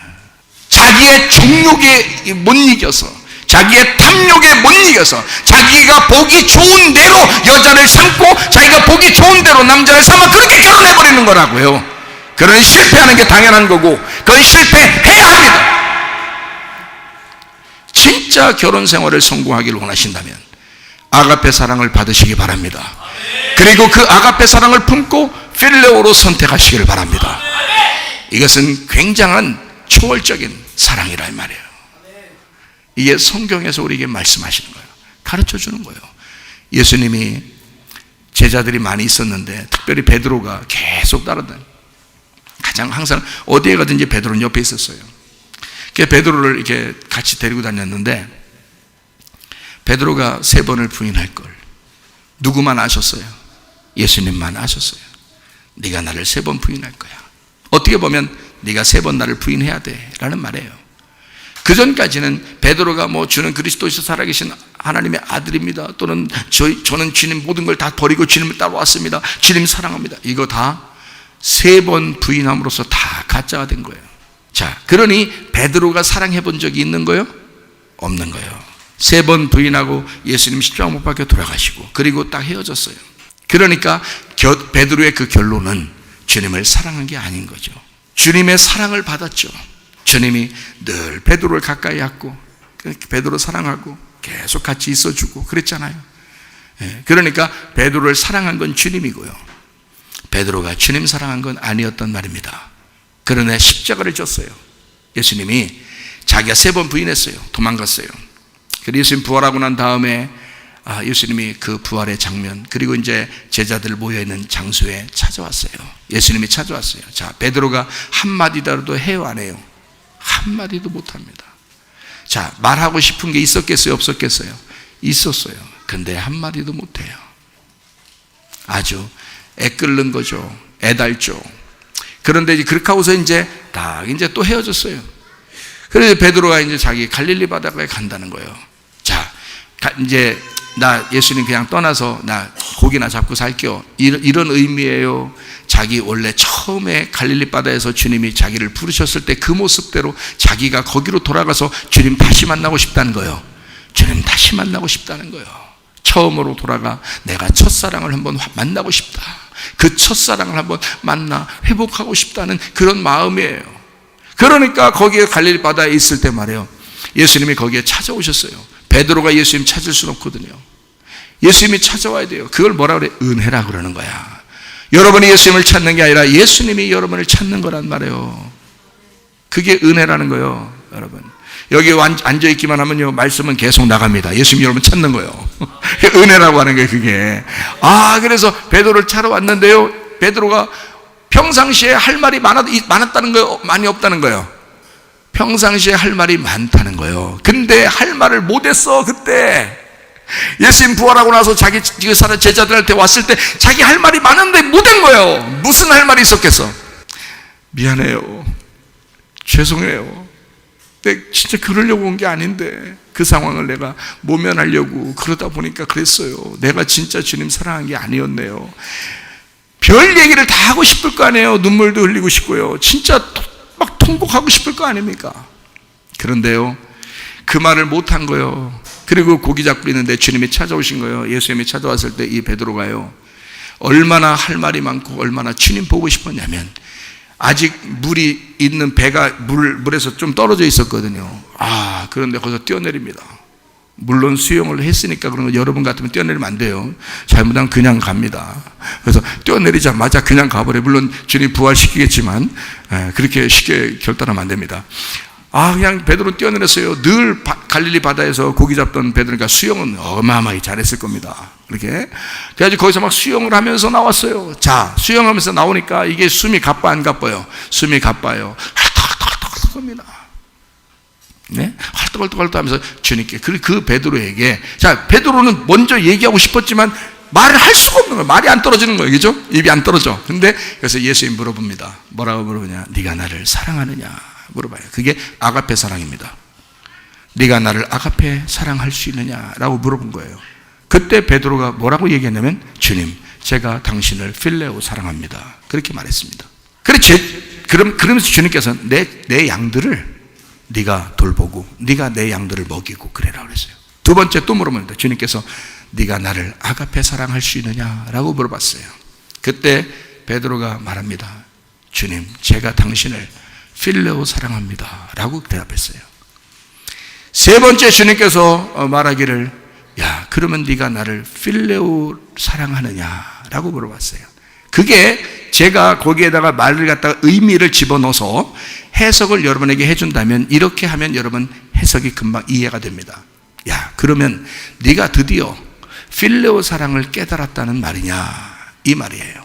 자기의 정욕에 못 이겨서, 자기의 탐욕에 못 이겨서, 자기가 보기 좋은 대로 여자를 삼고 자기가 보기 좋은 대로 남자를 삼아 그렇게 결혼해버리는 거라고요. 그런 실패하는 게 당연한 거고, 그건 실패해야 합니다. 진짜 결혼 생활을 성공하기를 원하신다면 아가페 사랑을 받으시기 바랍니다. 그리고 그 아가페 사랑을 품고 필레오로 선택하시기를 바랍니다. 이것은 굉장한 초월적인 사랑이라 이 말이에요. 이게 성경에서 우리에게 말씀하시는 거예요. 가르쳐 주는 거예요. 예수님이 제자들이 많이 있었는데 특별히 베드로가 계속 따라다녀요. 가장 항상 어디에 가든지 베드로는 옆에 있었어요. 베드로를 이렇게 같이 데리고 다녔는데 베드로가 3번을 부인할 걸 누구만 아셨어요? 예수님만 아셨어요. 네가 나를 3번 부인할 거야. 어떻게 보면 네가 3번 나를 부인해야 돼 라는 말이에요. 그 전까지는 베드로가 뭐 주는 그리스도에서 살아계신 하나님의 아들입니다, 또는 저는 주님 모든 걸 다 버리고 주님을 따라왔습니다, 주님 사랑합니다, 이거 다 3번 부인함으로써 다 가짜가 된 거예요. 자, 그러니 베드로가 사랑해 본 적이 있는 거예요? 없는 거예요. 3번 부인하고 예수님 십자가 못 박혀 돌아가시고 그리고 딱 헤어졌어요. 그러니까 베드로의 그 결론은 주님을 사랑한 게 아닌 거죠. 주님의 사랑을 받았죠. 주님이 늘 베드로를 가까이 하고 베드로 사랑하고 계속 같이 있어주고 그랬잖아요. 그러니까 베드로를 사랑한 건 주님이고요, 베드로가 주님 사랑한 건 아니었단 말입니다. 그러나 십자가를 졌어요. 예수님이 자기가 3번 부인했어요. 도망갔어요. 그리고 예수님 부활하고 난 다음에 예수님이 그 부활의 장면, 그리고 이제 제자들 모여있는 장소에 찾아왔어요. 예수님이 찾아왔어요. 자, 베드로가 한마디라도 해요, 안 해요? 한마디도 못합니다. 자, 말하고 싶은 게 있었겠어요, 없었겠어요? 있었어요. 근데 한마디도 못해요. 아주 애끓는 거죠. 애달죠. 그런데 그렇게 하고서 이제 또 헤어졌어요. 그래서 베드로가 이제 자기 갈릴리 바다가에 간다는 거예요. 자, 이제 나 예수님 그냥 떠나서 나 고기나 잡고 살게요, 이런 의미예요. 자기 원래 처음에 갈릴리 바다에서 주님이 자기를 부르셨을 때 그 모습대로 자기가 거기로 돌아가서 주님 다시 만나고 싶다는 거예요. 주님 다시 만나고 싶다는 거예요. 처음으로 돌아가 내가 첫사랑을 한번 만나고 싶다, 그 첫사랑을 한번 만나 회복하고 싶다는 그런 마음이에요. 그러니까 거기에 갈릴리 바다에 있을 때 말이에요, 예수님이 거기에 찾아오셨어요. 베드로가 예수님 찾을 수는 없거든요. 예수님이 찾아와야 돼요. 그걸 뭐라 그래? 은혜라 그러는 거야. 여러분이 예수님을 찾는 게 아니라 예수님이 여러분을 찾는 거란 말이에요. 그게 은혜라는 거예요. 여러분, 여기 앉아있기만 하면요 말씀은 계속 나갑니다. 예수님 여러분 찾는 거예요. 은혜라고 하는 게 그게. 그래서 베드로를 찾아 왔는데요, 베드로가 평상시에 할 말이 많았다는 거예요, 많이 없다는 거예요? 평상시에 할 말이 많다는 거예요. 근데 할 말을 못했어. 그때 예수님 부활하고 나서 자기 사는 제자들한테 왔을 때 자기 할 말이 많은데 못한 거예요. 무슨 할 말이 있었겠어? 미안해요. 죄송해요. 내가 진짜 그러려고 온 게 아닌데 그 상황을 내가 모면하려고 그러다 보니까 그랬어요. 내가 진짜 주님 사랑한 게 아니었네요. 별 얘기를 다 하고 싶을 거 아니에요. 눈물도 흘리고 싶고요. 진짜 막 통곡하고 싶을 거 아닙니까? 그런데요, 그 말을 못한 거예요. 그리고 고기 잡고 있는데 주님이 찾아오신 거예요. 예수님이 찾아왔을 때 이 베드로가요, 얼마나 할 말이 많고 얼마나 주님 보고 싶었냐면, 아직 물이 있는 배가 물에서 좀 떨어져 있었거든요. 그런데 거기서 뛰어내립니다. 물론 수영을 했으니까 그런 거, 여러분 같으면 뛰어내리면 안 돼요. 잘못하면 그냥 갑니다. 그래서 뛰어내리자마자 그냥 가버려요. 물론 주님 부활시키겠지만 그렇게 쉽게 결단하면 안 됩니다. 그냥 베드로 뛰어내렸어요. 늘 갈릴리 바다에서 고기 잡던 베드로니까 수영은 어마어마하게 잘했을 겁니다. 이렇게. 그래가지고 거기서 막 수영을 하면서 나왔어요. 자, 수영하면서 나오니까 이게 숨이 가빠 안 가빠요? 숨이 가빠요. 헐떡헐떡 겁니다. 네? 헐떡헐떡 하면서 주님께, 그 베드로에게, 자, 베드로는 먼저 얘기하고 싶었지만 말을 할 수가 없는 거예요. 말이 안 떨어지는 거예요. 그죠? 입이 안 떨어져. 근데 그래서 예수님 물어봅니다. 뭐라고 물어보냐? 네가 나를 사랑하느냐? 물어봐요. 그게 아가페 사랑입니다. 네가 나를 아가페 사랑할 수 있느냐라고 물어본 거예요. 그때 베드로가 뭐라고 얘기했냐면, 주님, 제가 당신을 필레오 사랑합니다. 그렇게 말했습니다. 그러면서 주님께서 내 양들을 네가 돌보고 네가 내 양들을 먹이고 그래라 그랬어요. 두 번째 또 물어봅니다. 주님께서 네가 나를 아가페 사랑할 수 있느냐라고 물어봤어요. 그때 베드로가 말합니다. 주님, 제가 당신을 필레오 사랑합니다 라고 대답했어요. 세 번째 주님께서 말하기를, 야, 그러면 네가 나를 필레오 사랑하느냐 라고 물어봤어요. 그게 제가 거기에다가 말을 갖다가 의미를 집어넣어서 해석을 여러분에게 해준다면, 이렇게 하면 여러분 해석이 금방 이해가 됩니다. 야, 그러면 네가 드디어 필레오 사랑을 깨달았다는 말이냐, 이 말이에요.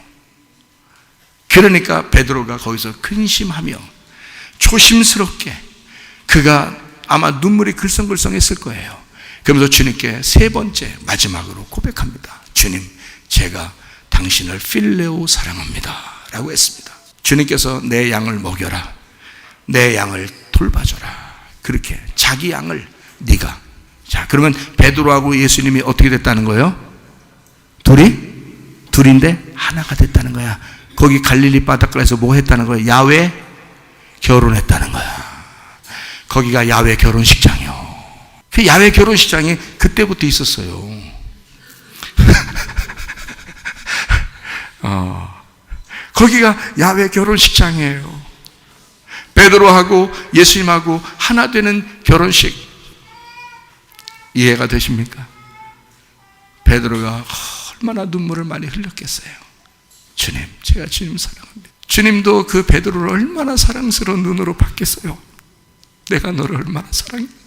그러니까 베드로가 거기서 근심하며 조심스럽게, 그가 아마 눈물이 글썽글썽했을 거예요. 그러면서 주님께 세 번째 마지막으로 고백합니다. 주님, 제가 당신을 필레오 사랑합니다 라고 했습니다. 주님께서 내 양을 먹여라, 내 양을 돌봐줘라, 그렇게 자기 양을 네가. 자, 그러면 베드로하고 예수님이 어떻게 됐다는 거예요? 둘인데 하나가 됐다는 거야. 거기 갈릴리 바닷가에서 뭐 했다는 거예요? 야외 결혼했다는 거야. 거기가 야외 결혼식장이요. 그 야외 결혼식장이 그때부터 있었어요. 거기가 야외 결혼식장이에요. 베드로하고 예수님하고 하나 되는 결혼식. 이해가 되십니까? 베드로가 얼마나 눈물을 많이 흘렸겠어요. 주님, 제가 주님 사랑합니다. 주님도 그 베드로를 얼마나 사랑스러운 눈으로 봤겠어요. 내가 너를 얼마나 사랑했는데,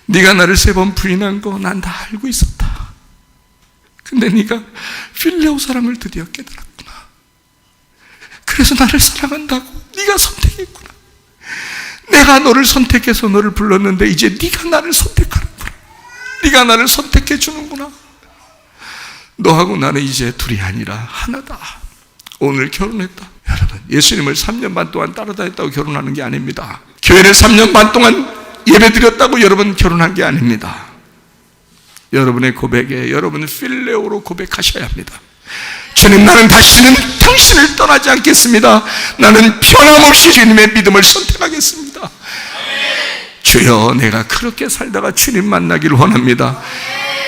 네가 나를 3번 부인한 거 난 다 알고 있었다. 근데 네가 필레오 사랑을 드디어 깨달았구나. 그래서 나를 사랑한다고 네가 선택했구나. 내가 너를 선택해서 너를 불렀는데 이제 네가 나를 선택하는구나. 네가 나를 선택해 주는구나. 너하고 나는 이제 둘이 아니라 하나다. 오늘 결혼했다. 여러분, 예수님을 3년 반 동안 따라다녔다고 결혼하는 게 아닙니다. 교회를 3년 반 동안 예배드렸다고 여러분 결혼한 게 아닙니다. 여러분의 고백에 여러분은 필레오로 고백하셔야 합니다. 주님, 나는 다시는 당신을 떠나지 않겠습니다. 나는 변함없이 주님의 믿음을 선택하겠습니다. 주여, 내가 그렇게 살다가 주님 만나기를 원합니다.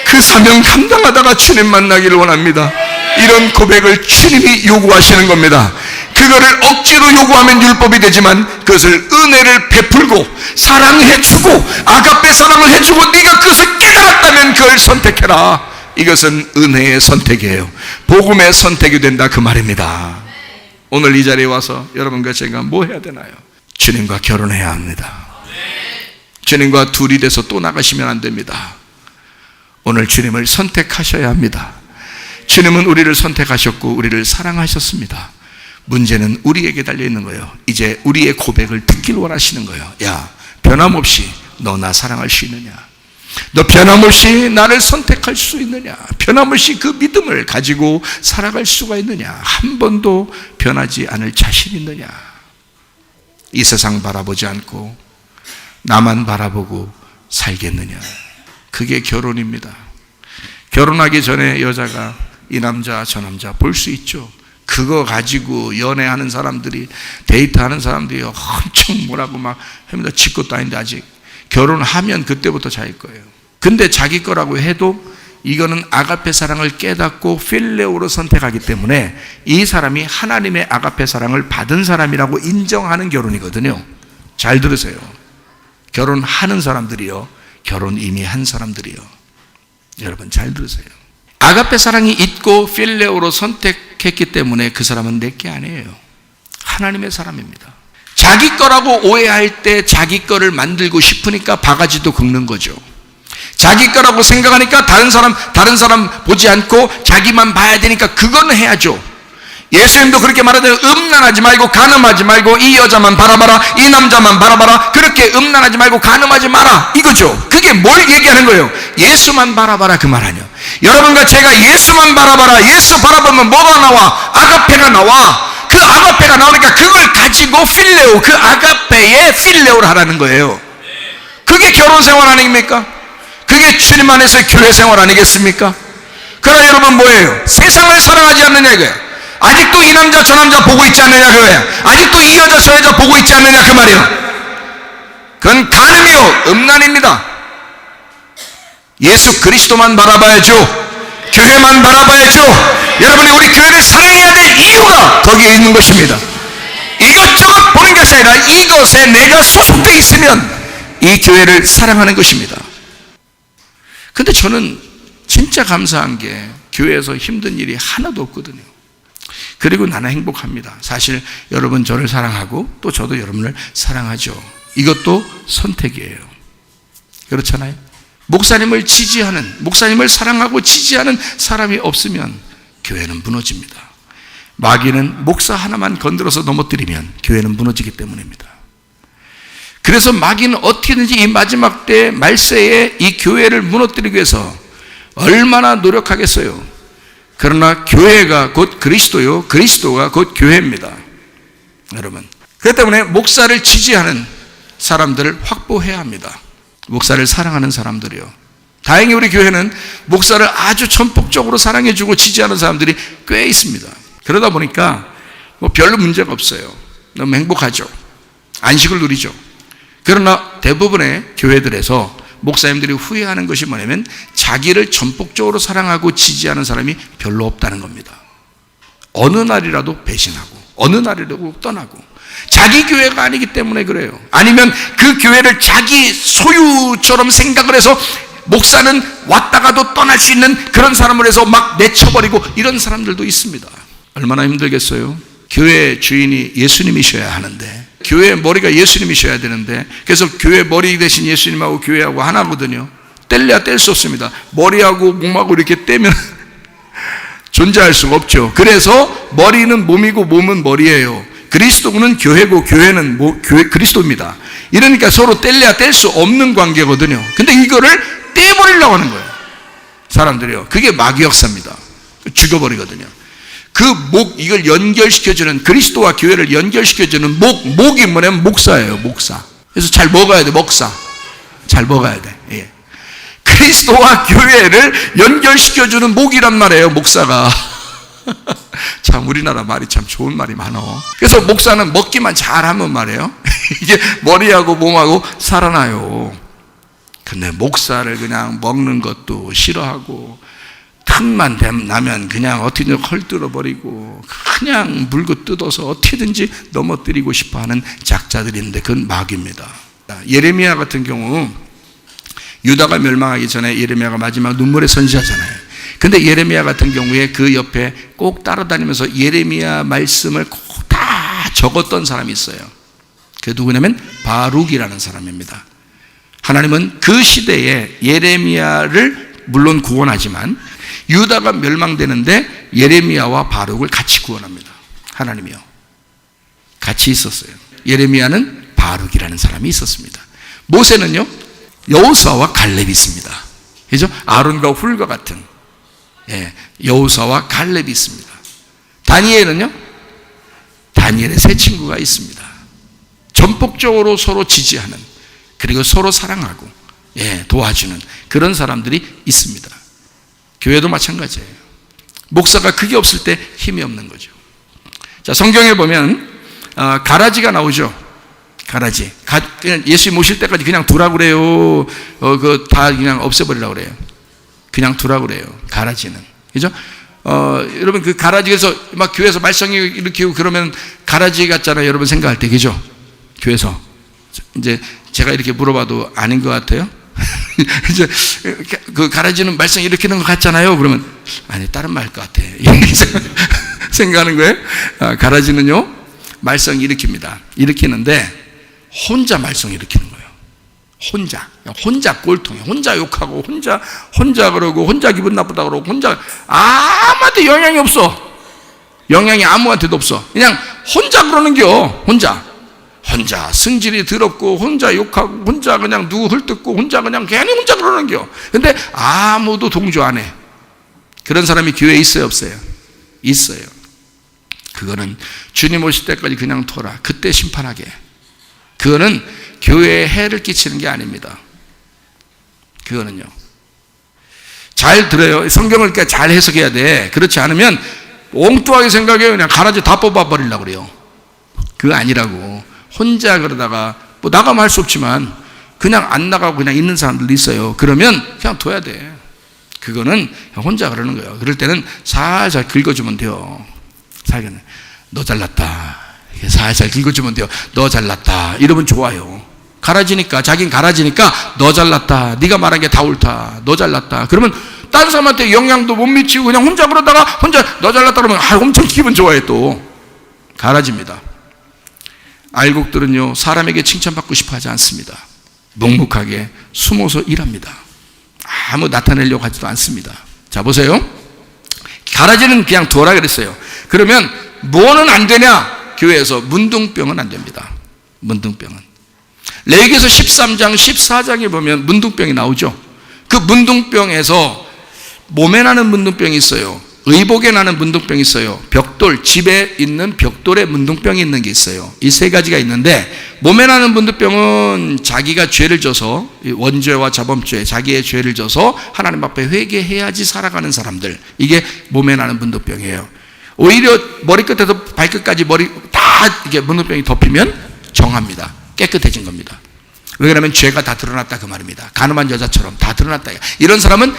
그 사명 감당하다가 주님 만나기를 원합니다. 이런 고백을 주님이 요구하시는 겁니다. 그거를 억지로 요구하면 율법이 되지만, 그것을 은혜를 베풀고 사랑해주고 아가페 사랑을 해주고 네가 그것을 깨달았다면 그걸 선택해라. 이것은 은혜의 선택이에요. 복음의 선택이 된다, 그 말입니다. 오늘 이 자리에 와서 여러분과 제가 뭐 해야 되나요? 주님과 결혼해야 합니다. 주님과 둘이 돼서 또 나가시면 안 됩니다. 오늘 주님을 선택하셔야 합니다. 주님은 우리를 선택하셨고 우리를 사랑하셨습니다. 문제는 우리에게 달려있는 거예요. 이제 우리의 고백을 듣길 원하시는 거예요. 야, 변함없이 너 나 사랑할 수 있느냐? 너 변함없이 나를 선택할 수 있느냐? 변함없이 그 믿음을 가지고 살아갈 수가 있느냐? 한 번도 변하지 않을 자신 있느냐? 이 세상 바라보지 않고 나만 바라보고 살겠느냐? 그게 결혼입니다. 결혼하기 전에 여자가 이 남자 저 남자 볼 수 있죠. 그거 가지고 연애하는 사람들이, 데이트하는 사람들이 엄청 뭐라고 막 합니다. 지 것도 아닌데 아직 결혼하면 그때부터 자기 거예요. 근데 자기 거라고 해도 이거는 아가페 사랑을 깨닫고 필레오로 선택하기 때문에 이 사람이 하나님의 아가페 사랑을 받은 사람이라고 인정하는 결혼이거든요. 잘 들으세요. 결혼하는 사람들이요, 결혼 이미 한 사람들이요. 여러분 잘 들으세요. 아가페 사랑이 있고 필레오로 선택했기 때문에 그 사람은 내 게 아니에요. 하나님의 사람입니다. 자기 거라고 오해할 때 자기 거를 만들고 싶으니까 바가지도 긁는 거죠. 자기 거라고 생각하니까 다른 사람 보지 않고 자기만 봐야 되니까 그거는 해야죠. 예수님도 그렇게 말하잖아요. 음란하지 말고 간음하지 말고 이 여자만 바라봐라, 이 남자만 바라봐라. 그렇게 음란하지 말고 간음하지 마라, 이거죠. 그게 뭘 얘기하는 거예요? 예수만 바라봐라, 그 말 아니에요. 여러분과 제가 예수만 바라봐라, 예수 바라보면 뭐가 나와? 아가페가 나와. 그 아가페가 나오니까 그걸 가지고 필레오, 그 아가페의 필레오를 하라는 거예요. 그게 결혼 생활 아닙니까? 그게 주님 안에서 교회 생활 아니겠습니까? 그러나 여러분 뭐예요? 세상을 사랑하지 않느냐 이거예요. 아직도 이 남자 저 남자 보고 있지 않느냐 그거예요. 아직도 이 여자 저 여자 보고 있지 않느냐 그 말이에요. 그건 간음이요, 음란입니다. 예수 그리스도만 바라봐야죠. 교회만 바라봐야죠. 여러분이 우리 교회를 사랑해야 될 이유가 거기에 있는 것입니다. 이것저것 보는 것이 아니라 이것에 내가 소속되어 있으면 이 교회를 사랑하는 것입니다. 근데 저는 진짜 감사한 게 교회에서 힘든 일이 하나도 없거든요. 그리고 나는 행복합니다. 사실 여러분 저를 사랑하고 또 저도 여러분을 사랑하죠. 이것도 선택이에요. 그렇잖아요. 목사님을 지지하는, 목사님을 사랑하고 지지하는 사람이 없으면 교회는 무너집니다. 마귀는 목사 하나만 건드려서 넘어뜨리면 교회는 무너지기 때문입니다. 그래서 마귀는 어떻게든지 이 마지막 때 말세에 이 교회를 무너뜨리기 위해서 얼마나 노력하겠어요. 그러나 교회가 곧 그리스도요, 그리스도가 곧 교회입니다. 여러분, 그렇기 때문에 목사를 지지하는 사람들을 확보해야 합니다. 목사를 사랑하는 사람들이요. 다행히 우리 교회는 목사를 아주 전폭적으로 사랑해주고 지지하는 사람들이 꽤 있습니다. 그러다 보니까 뭐 별로 문제가 없어요. 너무 행복하죠. 안식을 누리죠. 그러나 대부분의 교회들에서 목사님들이 후회하는 것이 뭐냐면 자기를 전폭적으로 사랑하고 지지하는 사람이 별로 없다는 겁니다. 어느 날이라도 배신하고 어느 날이라도 떠나고 자기 교회가 아니기 때문에 그래요. 아니면 그 교회를 자기 소유처럼 생각을 해서 목사는 왔다가도 떠날 수 있는 그런 사람을 해서 막 내쳐버리고 이런 사람들도 있습니다. 얼마나 힘들겠어요. 교회 주인이 예수님이셔야 하는데, 교회의 머리가 예수님이셔야 되는데, 그래서 교회 머리 대신 예수님하고 교회하고 하나거든요. 뗄래야 뗄 수 없습니다. 머리하고 몸하고 이렇게 떼면 존재할 수가 없죠. 그래서 머리는 몸이고 몸은 머리예요. 그리스도는 교회고 교회는 그리스도입니다. 이러니까 서로 뗄래야 뗄 수 없는 관계거든요. 근데 이거를 떼버리려고 하는 거예요, 사람들이요. 그게 마귀 역사입니다. 죽여버리거든요. 그 이걸 연결시켜주는, 그리스도와 교회를 연결시켜주는 목이 뭐냐면 목사예요, 목사. 그래서 잘 먹어야 돼, 목사. 잘 먹어야 돼. 예. 그리스도와 교회를 연결시켜주는 목이란 말이에요, 목사가. 참 우리나라 말이 참 좋은 말이 많어. 그래서 목사는 먹기만 잘하면 말이에요, 이게 머리하고 몸하고 살아나요. 근데 목사를 그냥 먹는 것도 싫어하고 틈만 나면 그냥 어떻게든 헐뜯어버리고 그냥 물고 뜯어서 어떻게든지 넘어뜨리고 싶어하는 작자들이 있는데 그건 마귀입니다. 예레미야 같은 경우 유다가 멸망하기 전에 예레미야가 마지막 눈물의 선지자잖아요. 근데 예레미야 같은 경우에 그 옆에 꼭 따라다니면서 예레미야 말씀을 꼭 다 적었던 사람이 있어요. 그게 누구냐면 바룩이라는 사람입니다. 하나님은 그 시대에 예레미야를 물론 구원하지만 유다가 멸망되는데 예레미야와 바룩을 같이 구원합니다. 하나님이요. 같이 있었어요. 예레미야는 바룩이라는 사람이 있었습니다. 모세는요, 여호수아와 갈렙이 있습니다. 그죠? 아론과 훌과 같은 여호수아와 갈렙이 있습니다. 다니엘은요? 다니엘의 세 친구가 있습니다. 전폭적으로 서로 지지하는, 그리고 서로 사랑하고 도와주는 그런 사람들이 있습니다. 교회도 마찬가지예요. 목사가 그게 없을 때 힘이 없는 거죠. 자, 성경에 보면 가라지가 나오죠. 가라지. 그냥 예수 모실 때까지 그냥 두라고 그래요. 다 그냥 없애버리라고 그래요. 그냥 두라고 그래요. 가라지는. 그죠? 여러분 그 가라지에서 막 교회에서 말썽이 일으키고 그러면 가라지 같잖아요. 여러분 생각할 때. 그죠? 교회에서. 이제 제가 이렇게 물어봐도 아닌 것 같아요. 이제 그 가라지는 말썽 일으키는 것 같잖아요. 그러면 아니 다른 말 할 것 같아. 생각하는 거예요. 가라지는요 말썽 일으킵니다. 일으키는데 혼자 말썽 일으키는 거예요. 혼자 꼴통해. 혼자 욕하고 혼자 그러고 혼자 기분 나쁘다 그러고 혼자 아무한테 영향이 없어. 영향이 아무한테도 없어. 그냥 혼자 그러는겨. 혼자 승질이 더럽고 혼자 욕하고 혼자 그냥 누구 헐뜯고 혼자 그냥 괜히 혼자 그러는겨. 근데 아무도 동조 안 해. 그런 사람이 교회에 있어요 없어요? 있어요. 그거는 주님 오실 때까지 그냥 둬라. 그때 심판하게. 그거는 교회에 해를 끼치는 게 아닙니다. 그거는요. 잘 들어요. 성경을 잘 해석해야 돼. 그렇지 않으면 엉뚱하게 생각해요. 그냥 가라지 다 뽑아버리려고 그래요. 그거 아니라고. 혼자 그러다가 뭐 나가면 할 수 없지만 그냥 안 나가고 그냥 있는 사람들도 있어요. 그러면 그냥 둬야 돼. 그거는 혼자 그러는 거예요. 그럴 때는 살살 긁어주면 돼요. 살살. 너 잘났다. 살살 긁어주면 돼요. 너 잘났다. 이러면 좋아요. 가라지니까, 자긴 가라지니까 너 잘났다. 네가 말한 게 다 옳다. 너 잘났다. 그러면 다른 사람한테 영향도 못 미치고 그냥 혼자 그러다가 혼자 너 잘났다 그러면 엄청 기분 좋아해 또. 가라지입니다. 알곡들은요 사람에게 칭찬받고 싶어 하지 않습니다. 묵묵하게 숨어서 일합니다. 아무 나타내려고 하지도 않습니다. 자 보세요. 가라지는 그냥 둬라 그랬어요. 그러면 뭐는 안 되냐? 교회에서 문둥병은 안 됩니다. 문둥병은. 레위기에서 13장 14장에 보면 문둥병이 나오죠. 그 문둥병에서 몸에 나는 문둥병이 있어요. 의복에 나는 문둥병이 있어요. 벽돌, 집에 있는 벽돌에 문둥병이 있는 게 있어요. 이 세 가지가 있는데 몸에 나는 문둥병은 자기가 죄를 져서 원죄와 자범죄, 자기의 죄를 져서 하나님 앞에 회개해야지 살아가는 사람들, 이게 몸에 나는 문둥병이에요. 오히려 머리끝에서 발끝까지 머리 다 이렇게 문둥병이 덮이면 정합니다. 깨끗해진 겁니다. 왜 그러냐면 죄가 다 드러났다 그 말입니다. 간음한 여자처럼 다 드러났다. 이런 사람은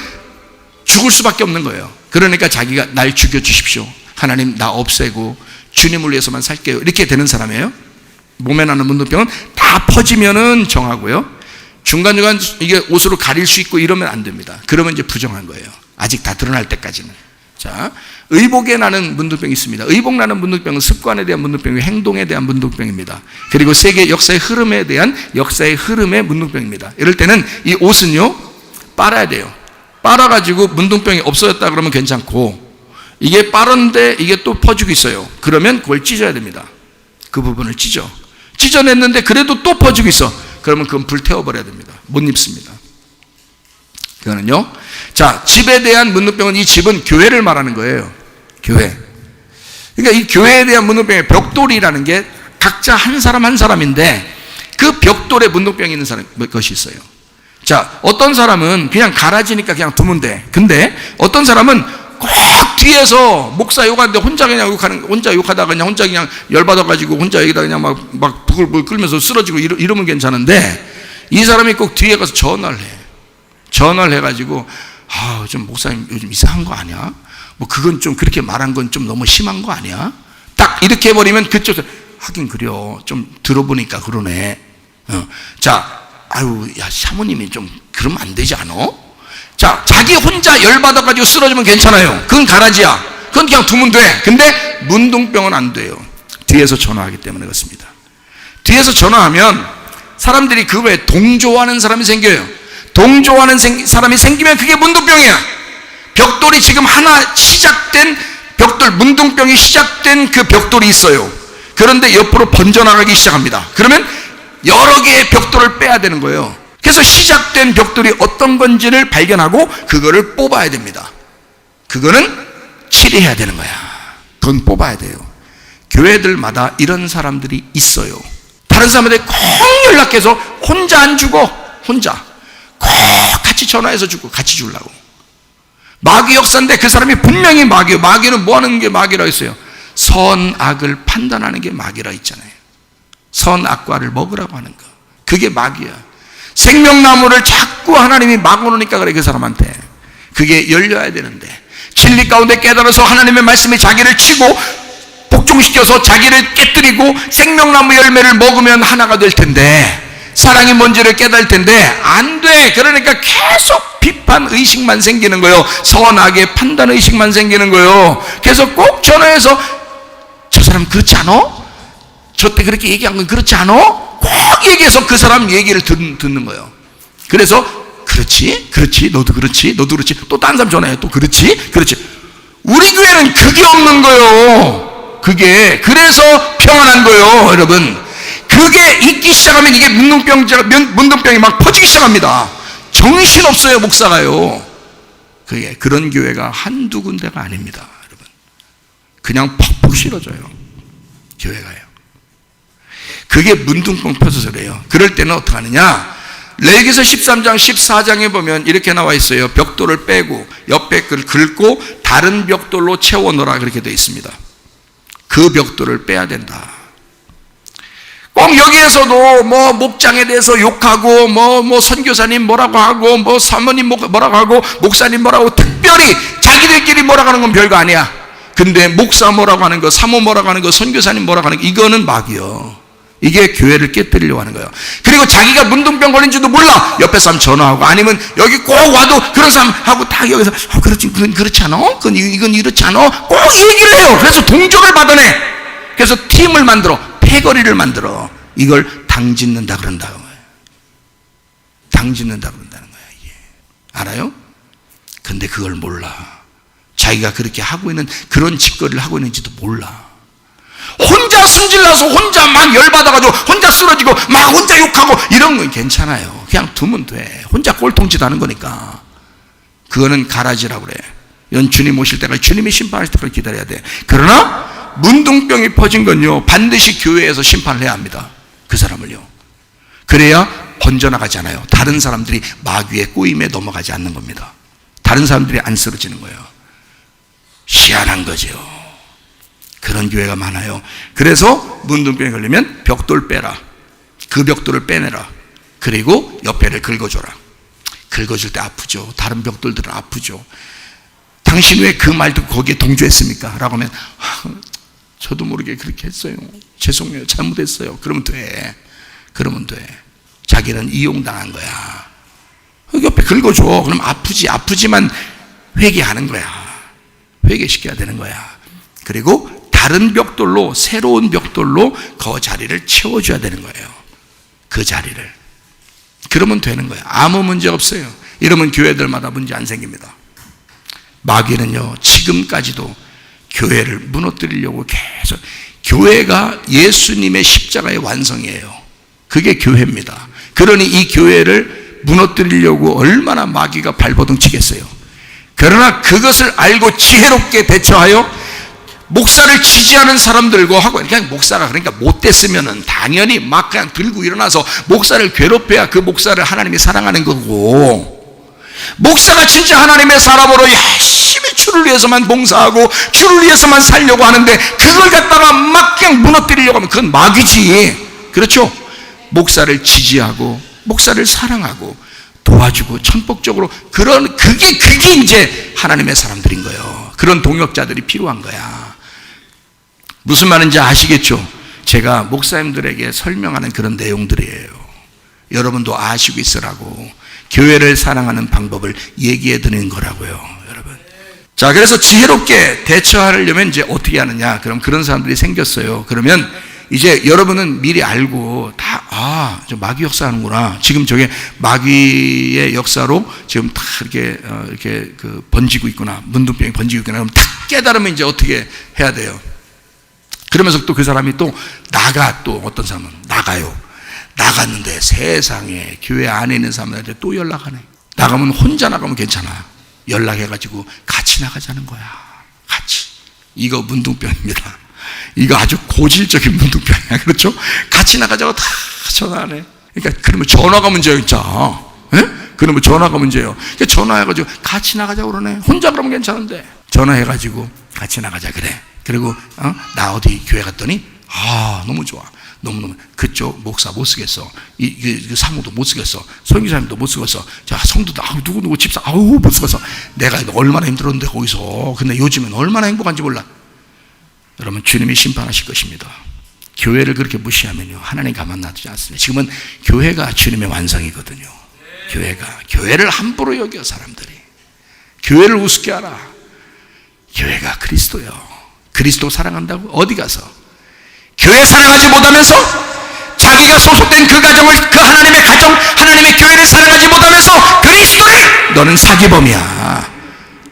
죽을 수밖에 없는 거예요. 그러니까 자기가 날 죽여주십시오. 하나님 나 없애고 주님을 위해서만 살게요. 이렇게 되는 사람이에요. 몸에 나는 문둥병은 다 퍼지면은 정하고요. 중간중간 이게 옷으로 가릴 수 있고 이러면 안 됩니다. 그러면 이제 부정한 거예요. 아직 다 드러날 때까지는. 자, 의복에 나는 문둥병이 있습니다. 의복 나는 문둥병은 습관에 대한 문둥병이고 행동에 대한 문둥병입니다. 그리고 세계 역사의 흐름에 대한 역사의 흐름의 문둥병입니다. 이럴 때는 이 옷은요 빨아야 돼요. 빨아가지고 문둥병이 없어졌다 그러면 괜찮고, 이게 빠른데 이게 또 퍼지고 있어요. 그러면 그걸 찢어야 됩니다. 그 부분을 찢어냈는데 그래도 또 퍼지고 있어. 그러면 그건 불태워버려야 됩니다. 못 입습니다. 그거는요. 자, 집에 대한 문둥병은, 이 집은 교회를 말하는 거예요. 교회. 그러니까 이 교회에 대한 문둥병의 벽돌이라는 게 각자 한 사람 한 사람인데 그 벽돌에 문둥병이 있는 사람 것이 있어요. 자, 어떤 사람은 그냥 가라지니까 그냥 두면 돼. 근데 어떤 사람은 꼭 뒤에서 목사 욕하는데 혼자 욕하다가 그냥 혼자 그냥 열받아가지고 혼자 여기다 그냥 막 부글부글 끓면서 쓰러지고 이러면 괜찮은데, 이 사람이 꼭 뒤에 가서 전화를 해. 전화를 해가지고 좀 목사님 요즘 이상한 거 아니야? 뭐 그건 좀 그렇게 말한 건 좀 너무 심한 거 아니야? 딱 이렇게 해버리면 그쪽에서 하긴 그래요. 좀 들어보니까 그러네. 자, 야 사모님이 좀 그러면 안 되지 않아? 자, 자기 혼자 열받아가지고 쓰러지면 괜찮아요. 그건 가라지야. 그건 그냥 두면 돼. 근데 문둥병은 안 돼요. 뒤에서 전화하기 때문에 그렇습니다. 뒤에서 전화하면 사람들이 그 외에 동조하는 사람이 생겨요. 동조하는 사람이 생기면 그게 문둥병이야. 벽돌이 지금 하나 시작된 벽돌, 문둥병이 시작된 그 벽돌이 있어요. 그런데 옆으로 번져나가기 시작합니다. 그러면 여러 개의 벽돌을 빼야 되는 거예요. 그래서 시작된 벽돌이 어떤 건지를 발견하고 그거를 뽑아야 됩니다. 그거는 치료해야 되는 거야. 그건 뽑아야 돼요. 교회들마다 이런 사람들이 있어요. 다른 사람한테 꼭 연락해서 혼자 안 주고, 혼자 꼭 같이 전화해서 주고 같이 주려고. 마귀 역사인데 그 사람이 분명히 마귀예요. 마귀는 뭐 하는 게 마귀라고 했어요? 선악을 판단하는 게 마귀라 있잖아요. 선악과를 먹으라고 하는 거, 그게 마귀야. 생명나무를 자꾸 하나님이 막아놓으니까 그래. 그 사람한테 그게 열려야 되는데, 진리 가운데 깨달아서 하나님의 말씀이 자기를 치고 복종시켜서 자기를 깨뜨리고 생명나무 열매를 먹으면 하나가 될 텐데, 사랑이 뭔지를 깨달을 텐데 안 돼. 그러니까 계속 비판 의식만 생기는 거예요. 선악의 판단 의식만 생기는 거예요. 그래서 꼭 전화해서 저 사람 그렇지 않아? 저 때 그렇게 얘기한 건 그렇지 않아? 꼭 얘기해서 그 사람 얘기를 듣는 거예요. 그래서 그렇지, 그렇지, 너도 그렇지, 너도 그렇지. 또 다른 사람 전화해. 또 그렇지, 그렇지. 우리 교회는 그게 없는 거예요. 그게. 그래서 평안한 거예요, 여러분. 그게 있기 시작하면 이게 문둥병이 막 퍼지기 시작합니다. 정신없어요, 목사가요. 그게 그런 교회가 한두 군데가 아닙니다, 여러분. 그냥 퍽퍽 실어져요, 교회가요. 그게 문둥병 펴서 그래요. 그럴 때는 어떻게 하느냐? 레위기서 13장 14장에 보면 이렇게 나와 있어요. 벽돌을 빼고 옆에 걸 긁고 다른 벽돌로 채워 넣으라, 그렇게 되어 있습니다. 그 벽돌을 빼야 된다. 꼭 여기에서도 뭐 목장에 대해서 욕하고 뭐 선교사님 뭐라고 하고 뭐 사모님 뭐라고 하고 목사님 뭐라고, 특별히 자기들끼리 뭐라고 하는 건 별거 아니야. 근데 목사 뭐라고 하는 거, 사모 뭐라고 하는 거, 선교사님 뭐라고 하는 거, 이거는 마귀요. 이게 교회를 깨뜨리려고 하는 거예요. 그리고 자기가 문둥병 걸린지도 몰라. 옆에 사람 전화하고, 아니면 여기 꼭 와도 그런 사람하고 다 여기서 그렇지, 그건 그렇지 않아? 이건 이렇지 않아? 꼭 얘기를 해요. 그래서 동정을 받아내. 그래서 팀을 만들어, 패거리를 만들어. 이걸 당짓는다 그런다는 거예요. 당짓는다 그런다는 거예요, 이게. 알아요? 근데 그걸 몰라. 자기가 그렇게 하고 있는, 그런 짓거리를 하고 있는지도 몰라. 혼자 승질나서 혼자 막 열받아가지고 혼자 쓰러지고 막 혼자 욕하고 이런 건 괜찮아요. 그냥 두면 돼. 혼자 꼴통짓 하는 거니까. 그거는 가라지라고 그래. 이건 주님 오실 때까지, 주님이 심판하실 때까지 기다려야 돼. 그러나 문둥병이 퍼진 건요, 반드시 교회에서 심판을 해야 합니다. 그 사람을요. 그래야 번져나가지 않아요. 다른 사람들이 마귀의 꼬임에 넘어가지 않는 겁니다. 다른 사람들이 안 쓰러지는 거예요. 희한한 거죠. 그런 교회가 많아요. 그래서 문둥병이 걸리면 벽돌 빼라. 그 벽돌을 빼내라. 그리고 옆에를 긁어줘라. 긁어줄 때 아프죠. 다른 벽돌들은 아프죠. 당신 왜 그 말 듣고 거기에 동조했습니까? 라고 하면 저도 모르게 그렇게 했어요. 죄송해요. 잘못했어요. 그러면 돼. 그러면 돼. 자기는 이용당한 거야. 옆에 긁어줘. 그럼 아프지. 아프지만 회개하는 거야. 회개시켜야 되는 거야. 그리고 다른 벽돌로, 새로운 벽돌로 그 자리를 채워줘야 되는 거예요. 그 자리를. 그러면 되는 거예요. 아무 문제 없어요. 이러면 교회들마다 문제 안 생깁니다. 마귀는요, 지금까지도 교회를 무너뜨리려고 계속, 교회가 예수님의 십자가의 완성이에요. 그게 교회입니다. 그러니 이 교회를 무너뜨리려고 얼마나 마귀가 발버둥 치겠어요. 그러나 그것을 알고 지혜롭게 대처하여 목사를 지지하는 사람들과 하고, 그냥 목사가 그러니까 못됐으면은 당연히 막 그냥 들고 일어나서 목사를 괴롭혀야 그 목사를 하나님이 사랑하는 거고, 목사가 진짜 하나님의 사람으로 열심히 주를 위해서만 봉사하고 주를 위해서만 살려고 하는데 그걸 갖다가 막 그냥 무너뜨리려고 하면 그건 마귀지. 그렇죠? 목사를 지지하고 목사를 사랑하고 도와주고 천복적으로, 그게 이제 하나님의 사람들인 거예요. 그런 동역자들이 필요한 거야. 무슨 말인지 아시겠죠? 제가 목사님들에게 설명하는 그런 내용들이에요. 여러분도 아시고 있으라고, 교회를 사랑하는 방법을 얘기해 드리는 거라고요, 여러분. 자, 그래서 지혜롭게 대처하려면 이제 어떻게 하느냐? 그럼 그런 사람들이 생겼어요. 그러면 이제 여러분은 미리 알고 다, 저 마귀 역사하는구나. 지금 저게 마귀의 역사로 지금 다 이렇게 번지고 있구나. 문둥병이 번지고 있구나. 그럼 딱 깨달으면 이제 어떻게 해야 돼요? 그러면서 또 그 사람이 또 또 어떤 사람은 나가요. 나갔는데 세상에 교회 안에 있는 사람들한테 또 연락하네. 나가면 혼자 나가면 괜찮아. 연락해가지고 같이 나가자는 거야. 같이. 이거 문둥병입니다. 이거 아주 고질적인 문둥병이야. 그렇죠? 같이 나가자고 다 전화하네. 그러니까 그러면 전화가 문제예요, 진짜. 예? 그러면 전화가 문제예요. 그러니까 전화해가지고 같이 나가자고 그러네. 혼자 그러면 괜찮은데. 전화해가지고 같이 나가자 그래. 그리고 나 어디 교회 갔더니 너무 좋아. 너무너무 그쪽 목사 못 쓰겠어. 이 사무도 못 쓰겠어. 선교사님도 못 쓰겠어. 자, 성도도 누구 집사 못 쓰겠어. 내가 얼마나 힘들었는데 거기서. 근데 요즘엔 얼마나 행복한지 몰라. 여러분, 주님이 심판하실 것입니다. 교회를 그렇게 무시하면요, 하나님 가만 놔두지 않습니다. 지금은 교회가 주님의 완성이거든요. 교회를 함부로 여겨. 사람들이 교회를 우습게 알아. 교회가 그리스도요. 그리스도 사랑한다고 어디 가서 교회 사랑하지 못하면서 자기가 소속된 그 가정을, 그 하나님의 가정, 하나님의 교회를 사랑하지 못하면서 그리스도를, 너는 사기범이야.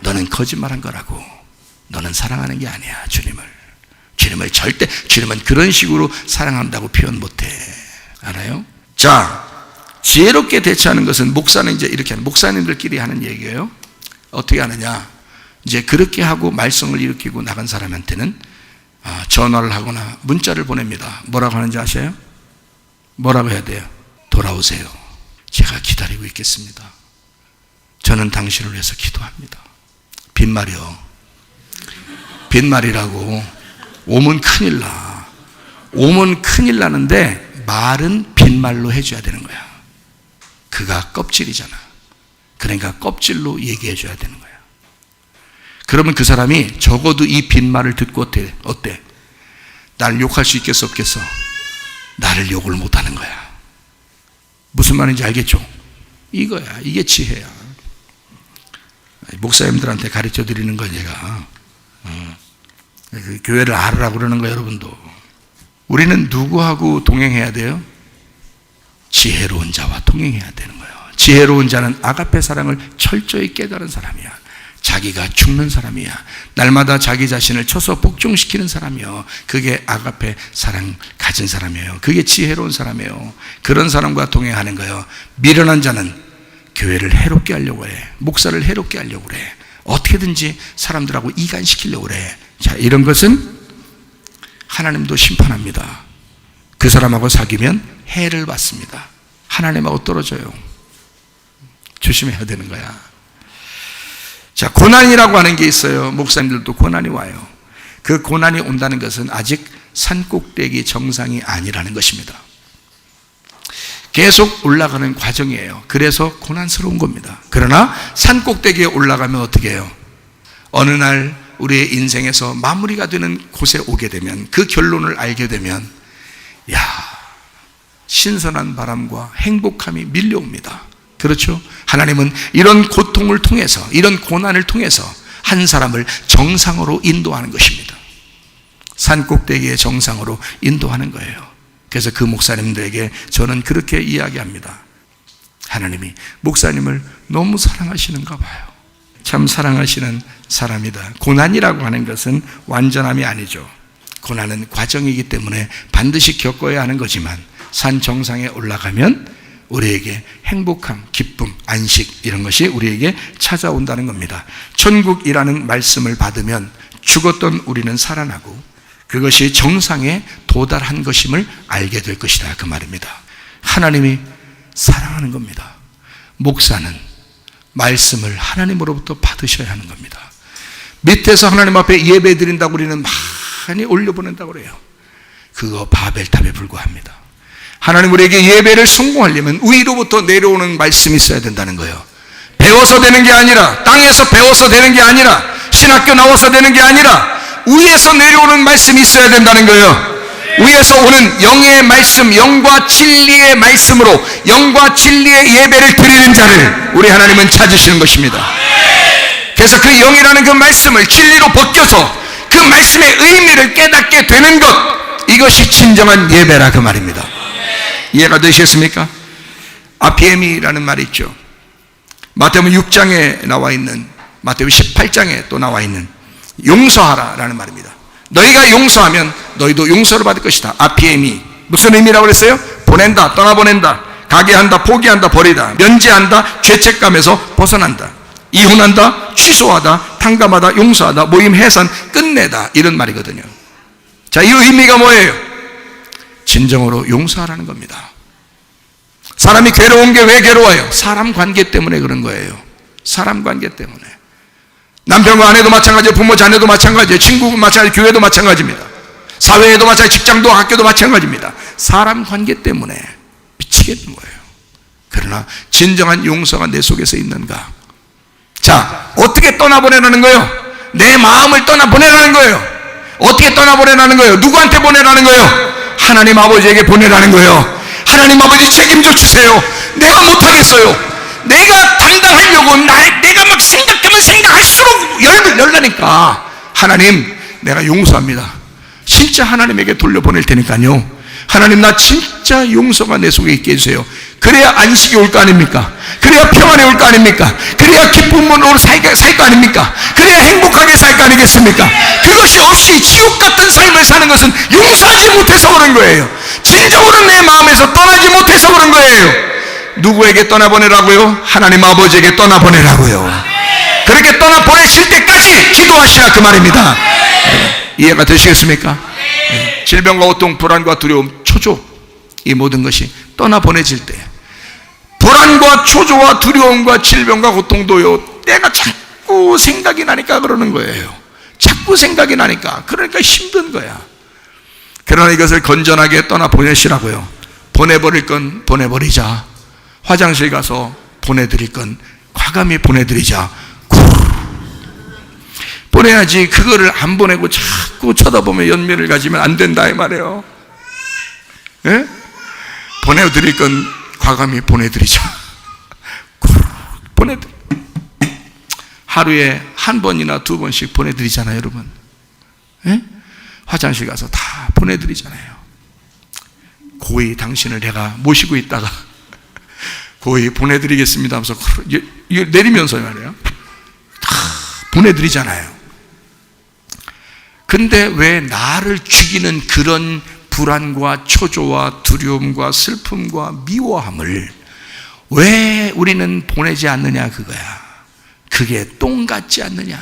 너는 거짓말한 거라고. 너는 사랑하는 게 아니야. 주님을 절대, 주님은 그런 식으로 사랑한다고 표현 못해. 알아요? 자, 지혜롭게 대처하는 것은 목사는 이제 이렇게 하는, 목사님들끼리 하는 얘기예요. 어떻게 하느냐? 이제 그렇게 하고 말썽을 일으키고 나간 사람한테는 전화를 하거나 문자를 보냅니다. 뭐라고 하는지 아세요? 뭐라고 해야 돼요? 돌아오세요. 제가 기다리고 있겠습니다. 저는 당신을 위해서 기도합니다. 빈말이요. 빈말이라고. 오면 큰일 나. 오면 큰일 나는데 말은 빈말로 해줘야 되는 거야. 그가 껍질이잖아. 그러니까 껍질로 얘기해 줘야 되는 거야. 그러면 그 사람이 적어도 이 빈말을 듣고 어때? 나를 욕할 수 있겠어 없겠어? 나를 욕을 못하는 거야. 무슨 말인지 알겠죠? 이거야. 이게 지혜야. 목사님들한테 가르쳐 드리는 거 제가 그 교회를 알으라고 그러는 거예요. 여러분도. 우리는 누구하고 동행해야 돼요? 지혜로운 자와 동행해야 되는 거예요. 지혜로운 자는 아가페 사랑을 철저히 깨달은 사람이야. 자기가 죽는 사람이야. 날마다 자기 자신을 쳐서 복종시키는 사람이요. 그게 아가페 사랑 가진 사람이에요. 그게 지혜로운 사람이에요. 그런 사람과 동행하는 거예요. 미련한 자는 교회를 해롭게 하려고 해. 목사를 해롭게 하려고 그래. 어떻게든지 사람들하고 이간시키려고 그래. 자, 이런 것은 하나님도 심판합니다. 그 사람하고 사귀면 해를 받습니다. 하나님하고 떨어져요. 조심해야 되는 거야. 자, 고난이라고 하는 게 있어요. 목사님들도 고난이 와요. 그 고난이 온다는 것은 아직 산꼭대기 정상이 아니라는 것입니다. 계속 올라가는 과정이에요. 그래서 고난스러운 겁니다. 그러나 산꼭대기에 올라가면 어떻게 해요? 어느 날 우리의 인생에서 마무리가 되는 곳에 오게 되면, 그 결론을 알게 되면, 신선한 바람과 행복함이 밀려옵니다. 그렇죠? 하나님은 이런 고통을 통해서, 이런 고난을 통해서 한 사람을 정상으로 인도하는 것입니다. 산꼭대기의 정상으로 인도하는 거예요. 그래서 그 목사님들에게 저는 그렇게 이야기합니다. 하나님이 목사님을 너무 사랑하시는가 봐요. 참 사랑하시는 사람이다. 고난이라고 하는 것은 완전함이 아니죠. 고난은 과정이기 때문에 반드시 겪어야 하는 거지만, 산 정상에 올라가면 우리에게 행복함, 기쁨, 안식, 이런 것이 우리에게 찾아온다는 겁니다. 천국이라는 말씀을 받으면 죽었던 우리는 살아나고 그것이 정상에 도달한 것임을 알게 될 것이다, 그 말입니다. 하나님이 사랑하는 겁니다. 목사는 말씀을 하나님으로부터 받으셔야 하는 겁니다. 밑에서 하나님 앞에 예배 드린다고 우리는 많이 올려보낸다고 그래요. 그거 바벨탑에 불과합니다. 하나님 우리에게 예배를 성공하려면 위로부터 내려오는 말씀이 있어야 된다는 거예요. 배워서 되는 게 아니라, 땅에서 배워서 되는 게 아니라, 신학교 나와서 되는 게 아니라 위에서 내려오는 말씀이 있어야 된다는 거예요. 위에서 오는 영의 말씀, 영과 진리의 말씀으로 영과 진리의 예배를 드리는 자를 우리 하나님은 찾으시는 것입니다. 그래서 그 영이라는 그 말씀을 진리로 벗겨서 그 말씀의 의미를 깨닫게 되는 것, 이것이 진정한 예배라, 그 말입니다. 이해가 되시겠습니까? 아피엠이라는 말이 있죠. 마태복음 6장에 나와 있는, 마태복음 18장에 또 나와 있는 용서하라라는 말입니다. 너희가 용서하면 너희도 용서를 받을 것이다. 아피엠이 무슨 의미라고 그랬어요? 보낸다, 떠나보낸다, 가게 한다, 포기한다, 버리다, 면제한다, 죄책감에서 벗어난다, 이혼한다, 취소하다, 탕감하다, 용서하다, 모임 해산, 끝내다, 이런 말이거든요. 자, 이 의미가 뭐예요? 진정으로 용서하라는 겁니다. 사람이 괴로운 게 왜 괴로워요? 사람 관계 때문에 그런 거예요. 사람 관계 때문에. 남편과 아내도 마찬가지예요. 부모 자녀도 마찬가지예요. 친구도 마찬가지예요. 교회도 마찬가지입니다. 사회에도 마찬가지예요. 직장도 학교도 마찬가지입니다. 사람 관계 때문에 미치겠는 거예요. 그러나 진정한 용서가 내 속에서 있는가? 자, 어떻게 떠나보내라는 거예요? 내 마음을 떠나보내라는 거예요. 어떻게 떠나보내라는 거예요? 누구한테 보내라는 거예요? 하나님 아버지에게 보내라는 거예요. 하나님 아버지 책임져 주세요. 내가 못하겠어요. 내가 담당하려고 내가 막 생각하면 생각할수록 열나니까 하나님, 내가 용서합니다. 진짜 하나님에게 돌려보낼 테니까요. 하나님, 나 진짜 용서가 내 속에 있게 해주세요. 그래야 안식이 올 거 아닙니까? 그래야 평안이 올 거 아닙니까? 그래야 기쁨으로 살 거 아닙니까? 그래야 행복하게 살 거 아니겠습니까? 그것이 없이 지옥 같은 삶을 사는 것은 용서하지 못해서 그런 거예요. 진정으로 내 마음에서 떠나지 못해서 그런 거예요. 누구에게 떠나보내라고요? 하나님 아버지에게 떠나보내라고요. 그렇게 떠나보내실 때까지 기도하시라, 그 말입니다. 이해가 되시겠습니까? 질병과 고통, 불안과 두려움, 초조, 이 모든 것이 떠나보내질 때, 불안과 초조와 두려움과 질병과 고통도요, 내가 자꾸 생각이 나니까 그러는 거예요. 자꾸 생각이 나니까. 그러니까 힘든 거야. 그러나 이것을 건전하게 떠나보내시라고요. 보내버릴 건 보내버리자. 화장실 가서 보내드릴 건 과감히 보내드리자. 보내야지. 그거를 안 보내고 자꾸 쳐다보면 연민을 가지면 안 된다, 이 말이에요. 예? 보내드릴 건 과감히 보내드리자. 하루에 한 번이나 두 번씩 보내드리잖아요, 여러분. 예? 화장실 가서 다 보내드리잖아요. 고이 당신을 내가 모시고 있다가 고이 보내드리겠습니다 하면서 내리면서 말이에요. 다 보내드리잖아요. 근데 왜 나를 죽이는 그런 불안과 초조와 두려움과 슬픔과 미워함을 왜 우리는 보내지 않느냐, 그거야. 그게 똥 같지 않느냐.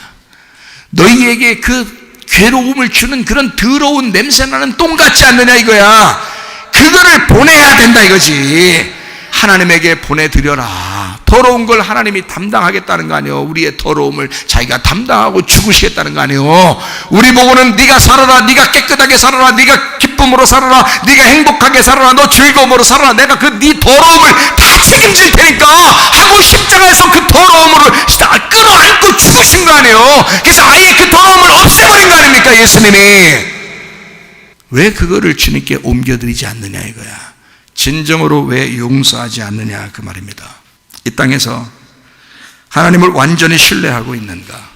너희에게 그 괴로움을 주는 그런 더러운 냄새나는 똥 같지 않느냐, 이거야. 그거를 보내야 된다, 이거지. 하나님에게 보내드려라. 더러운 걸 하나님이 담당하겠다는 거 아니에요. 우리의 더러움을 자기가 담당하고 죽으시겠다는 거 아니에요. 우리 보고는 네가 살아라, 네가 깨끗하게 살아라, 네가 기쁨으로 살아라, 네가 행복하게 살아라, 너 즐거움으로 살아라, 내가 그 네 더러움을 다 책임질 테니까 하고 십자가에서 그 더러움을 끌어안고 죽으신 거 아니에요. 그래서 아예 그 더러움을 없애버린 거 아닙니까, 예수님이. 왜 그거를 주님께 옮겨드리지 않느냐, 이거야. 진정으로 왜 용서하지 않느냐, 그 말입니다. 이 땅에서 하나님을 완전히 신뢰하고 있는가?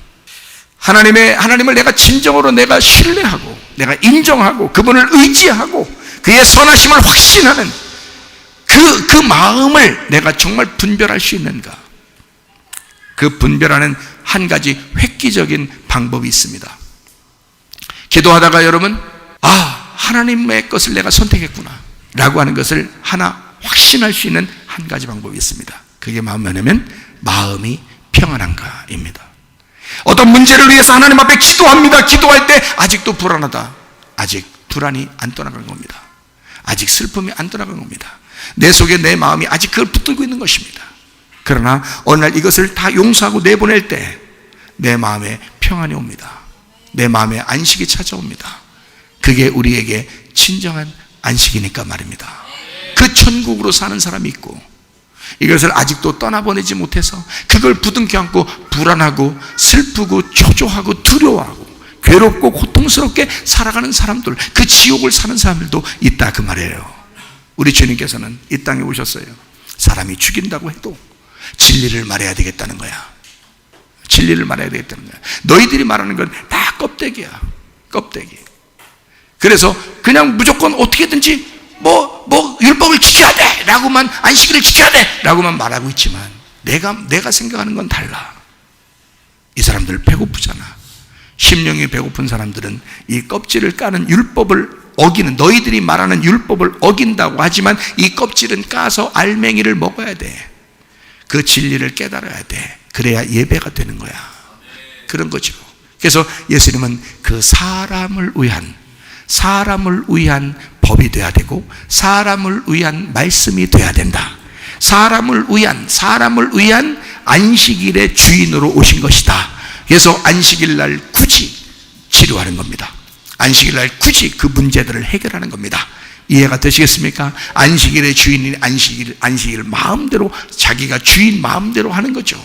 하나님을 내가 진정으로 내가 신뢰하고, 내가 인정하고, 그분을 의지하고, 그의 선하심을 확신하는 그 마음을 내가 정말 분별할 수 있는가? 그 분별하는 한 가지 획기적인 방법이 있습니다. 기도하다가 여러분, 하나님의 것을 내가 선택했구나 라고 하는 것을 하나 확신할 수 있는 한 가지 방법이 있습니다. 그게 뭐냐면 마음이 평안한가입니다. 어떤 문제를 위해서 하나님 앞에 기도합니다. 기도할 때 아직도 불안하다. 아직 불안이 안 떠나간 겁니다. 아직 슬픔이 안 떠나간 겁니다. 내 속에 내 마음이 아직 그걸 붙들고 있는 것입니다. 그러나 어느 날 이것을 다 용서하고 내보낼 때 내 마음에 평안이 옵니다. 내 마음에 안식이 찾아옵니다. 그게 우리에게 진정한 안식이니까 말입니다. 그 천국으로 사는 사람이 있고, 이것을 아직도 떠나보내지 못해서 그걸 부둥켜 안고 불안하고 슬프고 초조하고 두려워하고 괴롭고 고통스럽게 살아가는 사람들, 그 지옥을 사는 사람들도 있다, 그 말이에요. 우리 주님께서는 이 땅에 오셨어요. 사람이 죽인다고 해도 진리를 말해야 되겠다는 거야. 진리를 말해야 되겠다는 거야. 너희들이 말하는 건 다 껍데기야. 껍데기. 그래서 그냥 무조건 어떻게든지 율법을 지켜야 돼 라고만, 안식일을 지켜야 돼 라고만 말하고 있지만 내가 생각하는 건 달라. 이 사람들 배고프잖아. 심령이 배고픈 사람들은 이 껍질을 까는 율법을 어기는, 너희들이 말하는 율법을 어긴다고 하지만 이 껍질은 까서 알맹이를 먹어야 돼. 그 진리를 깨달아야 돼. 그래야 예배가 되는 거야. 그런 거죠. 그래서 예수님은 그 사람을 위한 법이 돼야 되고, 사람을 위한 말씀이 돼야 된다. 사람을 위한 안식일의 주인으로 오신 것이다. 그래서 안식일 날 굳이 치료하는 겁니다. 안식일 날 굳이 그 문제들을 해결하는 겁니다. 이해가 되시겠습니까? 안식일의 주인이 안식일 마음대로, 자기가 주인 마음대로 하는 거죠.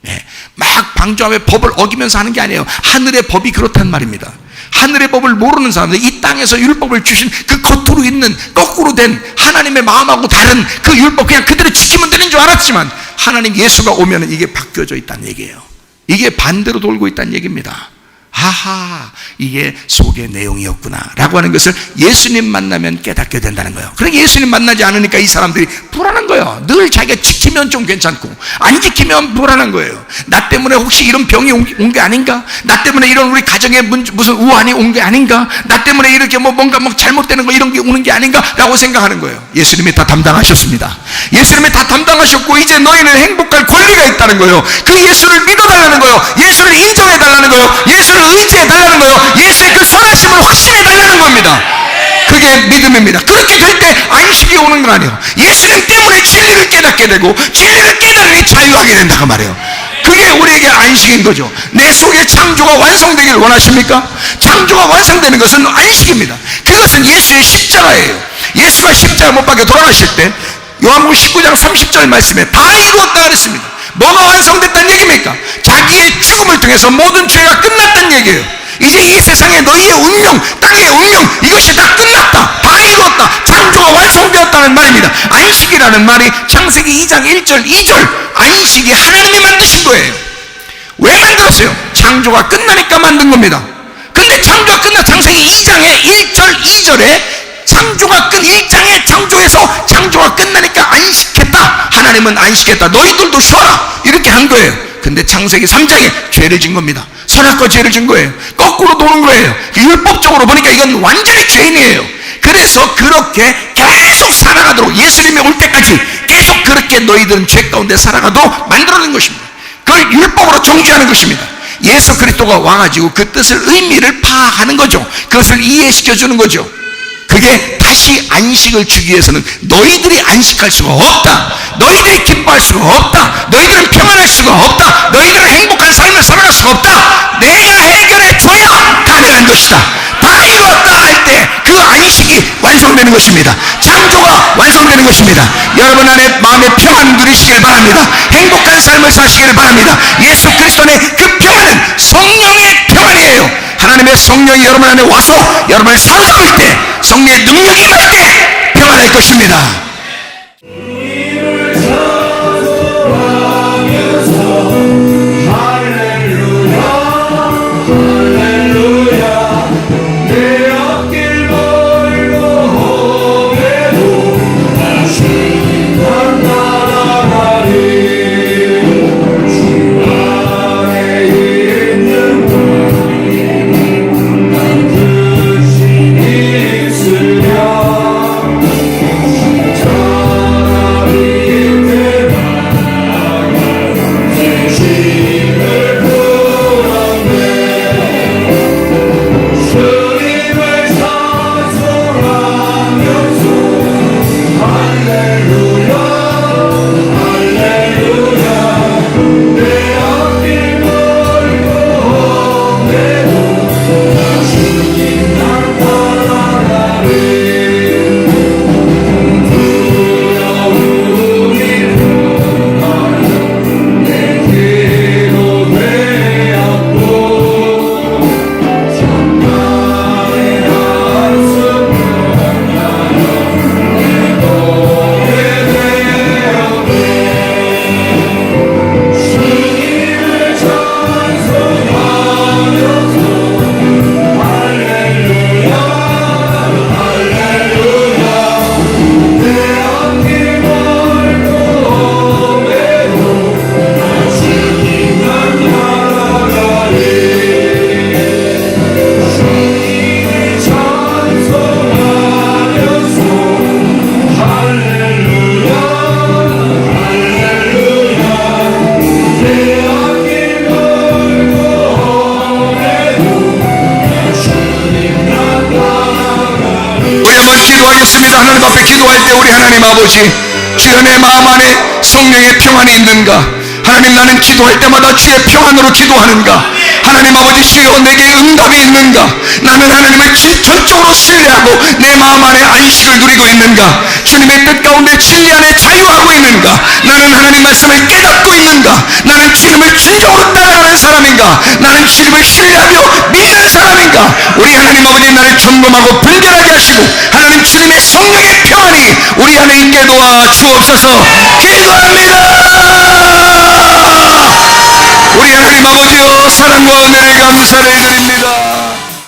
네. 막 방주함의 법을 어기면서 하는 게 아니에요. 하늘의 법이 그렇단 말입니다. 하늘의 법을 모르는 사람들, 이 땅에서 율법을 주신 그 겉으로 있는 거꾸로 된 하나님의 마음하고 다른 그 율법 그냥 그대로 지키면 되는 줄 알았지만, 하나님 예수가 오면 이게 바뀌어져 있다는 얘기예요. 이게 반대로 돌고 있다는 얘기입니다. 아하, 이게 속의 내용이었구나 라고 하는 것을 예수님 만나면 깨닫게 된다는 거예요. 그러니까 예수님 만나지 않으니까 이 사람들이 불안한 거예요. 늘 자기가 지키면 좀 괜찮고 안 지키면 불안한 거예요. 나 때문에 혹시 이런 병이 온 게 아닌가? 나 때문에 이런 우리 가정에 무슨 우환이 온 게 아닌가? 나 때문에 이렇게 뭔가 잘못되는 거 이런 게 오는 게 아닌가? 라고 생각하는 거예요. 예수님이 다 담당하셨습니다. 예수님이 다 담당하셨고 이제 너희는 행복할 권리가 있다는 거예요. 그 예수를 믿어달라는 거예요. 예수를 인정해달라는 거예요. 예수를 의지해달라는 거예요. 예수의 그 선하심을 확신해달라는 겁니다. 그게 믿음입니다. 그렇게 될 때 안식이 오는 거 아니에요. 예수님 때문에 진리를 깨닫게 되고 진리를 깨달으니 자유하게 된다고 말해요. 그게 우리에게 안식인 거죠. 내 속에 창조가 완성되기를 원하십니까? 창조가 완성되는 것은 안식입니다. 그것은 예수의 십자가예요. 예수가 십자가 못 박혀 돌아가실 때 요한복음 19장 30절 말씀에 다 이루었다 그랬습니다. 뭐가 완성됐다는 얘기입니까? 자기의 죽음을 통해서 모든 죄가 끝났다는 얘기예요. 이제 이 세상에 너희의 운명, 땅의 운명, 이것이 다 끝났다, 다 이루었다, 창조가 완성되었다는 말입니다. 안식이라는 말이 창세기 2장 1절 2절 안식이 하나님이 만드신 거예요. 왜 만들었어요? 창조가 끝나니까 만든 겁니다. 근데 창조가 끝나 창세기 2장의 1절 2절에 창조가 1장의 창조에서 창조가 끝나니까 안식했다. 하나님은 안식했다. 너희들도 쉬어라. 이렇게 한 거예요. 근데 창세기 3장에 죄를 진 겁니다. 선악과 죄를 진 거예요. 거꾸로 도는 거예요. 율법적으로 보니까 이건 완전히 죄인이에요. 그래서 그렇게 계속 살아가도록 예수님이 올 때까지 계속 그렇게 너희들은 죄 가운데 살아가도록 만들어낸 것입니다. 그걸 율법으로 정죄하는 것입니다. 예수 그리스도가 와가지고 그 뜻을, 의미를 파악하는 거죠. 그것을 이해시켜 주는 거죠. 그게 다시 안식을 주기 위해서는 너희들이 안식할 수가 없다. 너희들이 기뻐할 수가 없다. 너희들은 평안할 수가 없다. 너희들은 행복한 삶을 살아갈 수가 없다. 내가 해결해 줘야 가능한 것이다. 다 이루었다 할 때 그 안식이 완성되는 것입니다. 창조가 완성되는 것입니다. 여러분 안에 마음의 평안 누리시길 바랍니다. 행복한 삶을 사시길 바랍니다. 예수 그리스도의 그 평안은 성령의 평안이에요. 하나님의 성령이 여러분 안에 와서 여러분을 사로잡을 때, 성령의 능력이 임할 때 평안할 것입니다. 하나님 앞에 기도할 때 우리 하나님 아버지, 주여 내 마음 안에 성령의 평안이 있는가? 하나님, 나는 기도할 때마다 주의 평안으로 기도하는가? 하나님 아버지, 주여 내게 응답이 있는가? 나는 하나님을 전적으로 신뢰하고 내 마음 안에 안식을 누리고 있는가? 주님의 뜻 가운데 진리 안에 자유하고 있는가? 나는 하나님 말씀을 깨닫고 있는가? 나는 주님을 진정으로 따라가는 사람인가? 나는 주님을 신뢰하며 믿는 사람인가? 우리 하나님 아버지, 나를 점검하고 분별하게 하시고 하나님 주님의 성령의 평안이 우리 안에 있게 도와 주옵소서. 기도합니다. 우리 하나님 아버지여, 사랑과 은혜를 감사를 드립니다.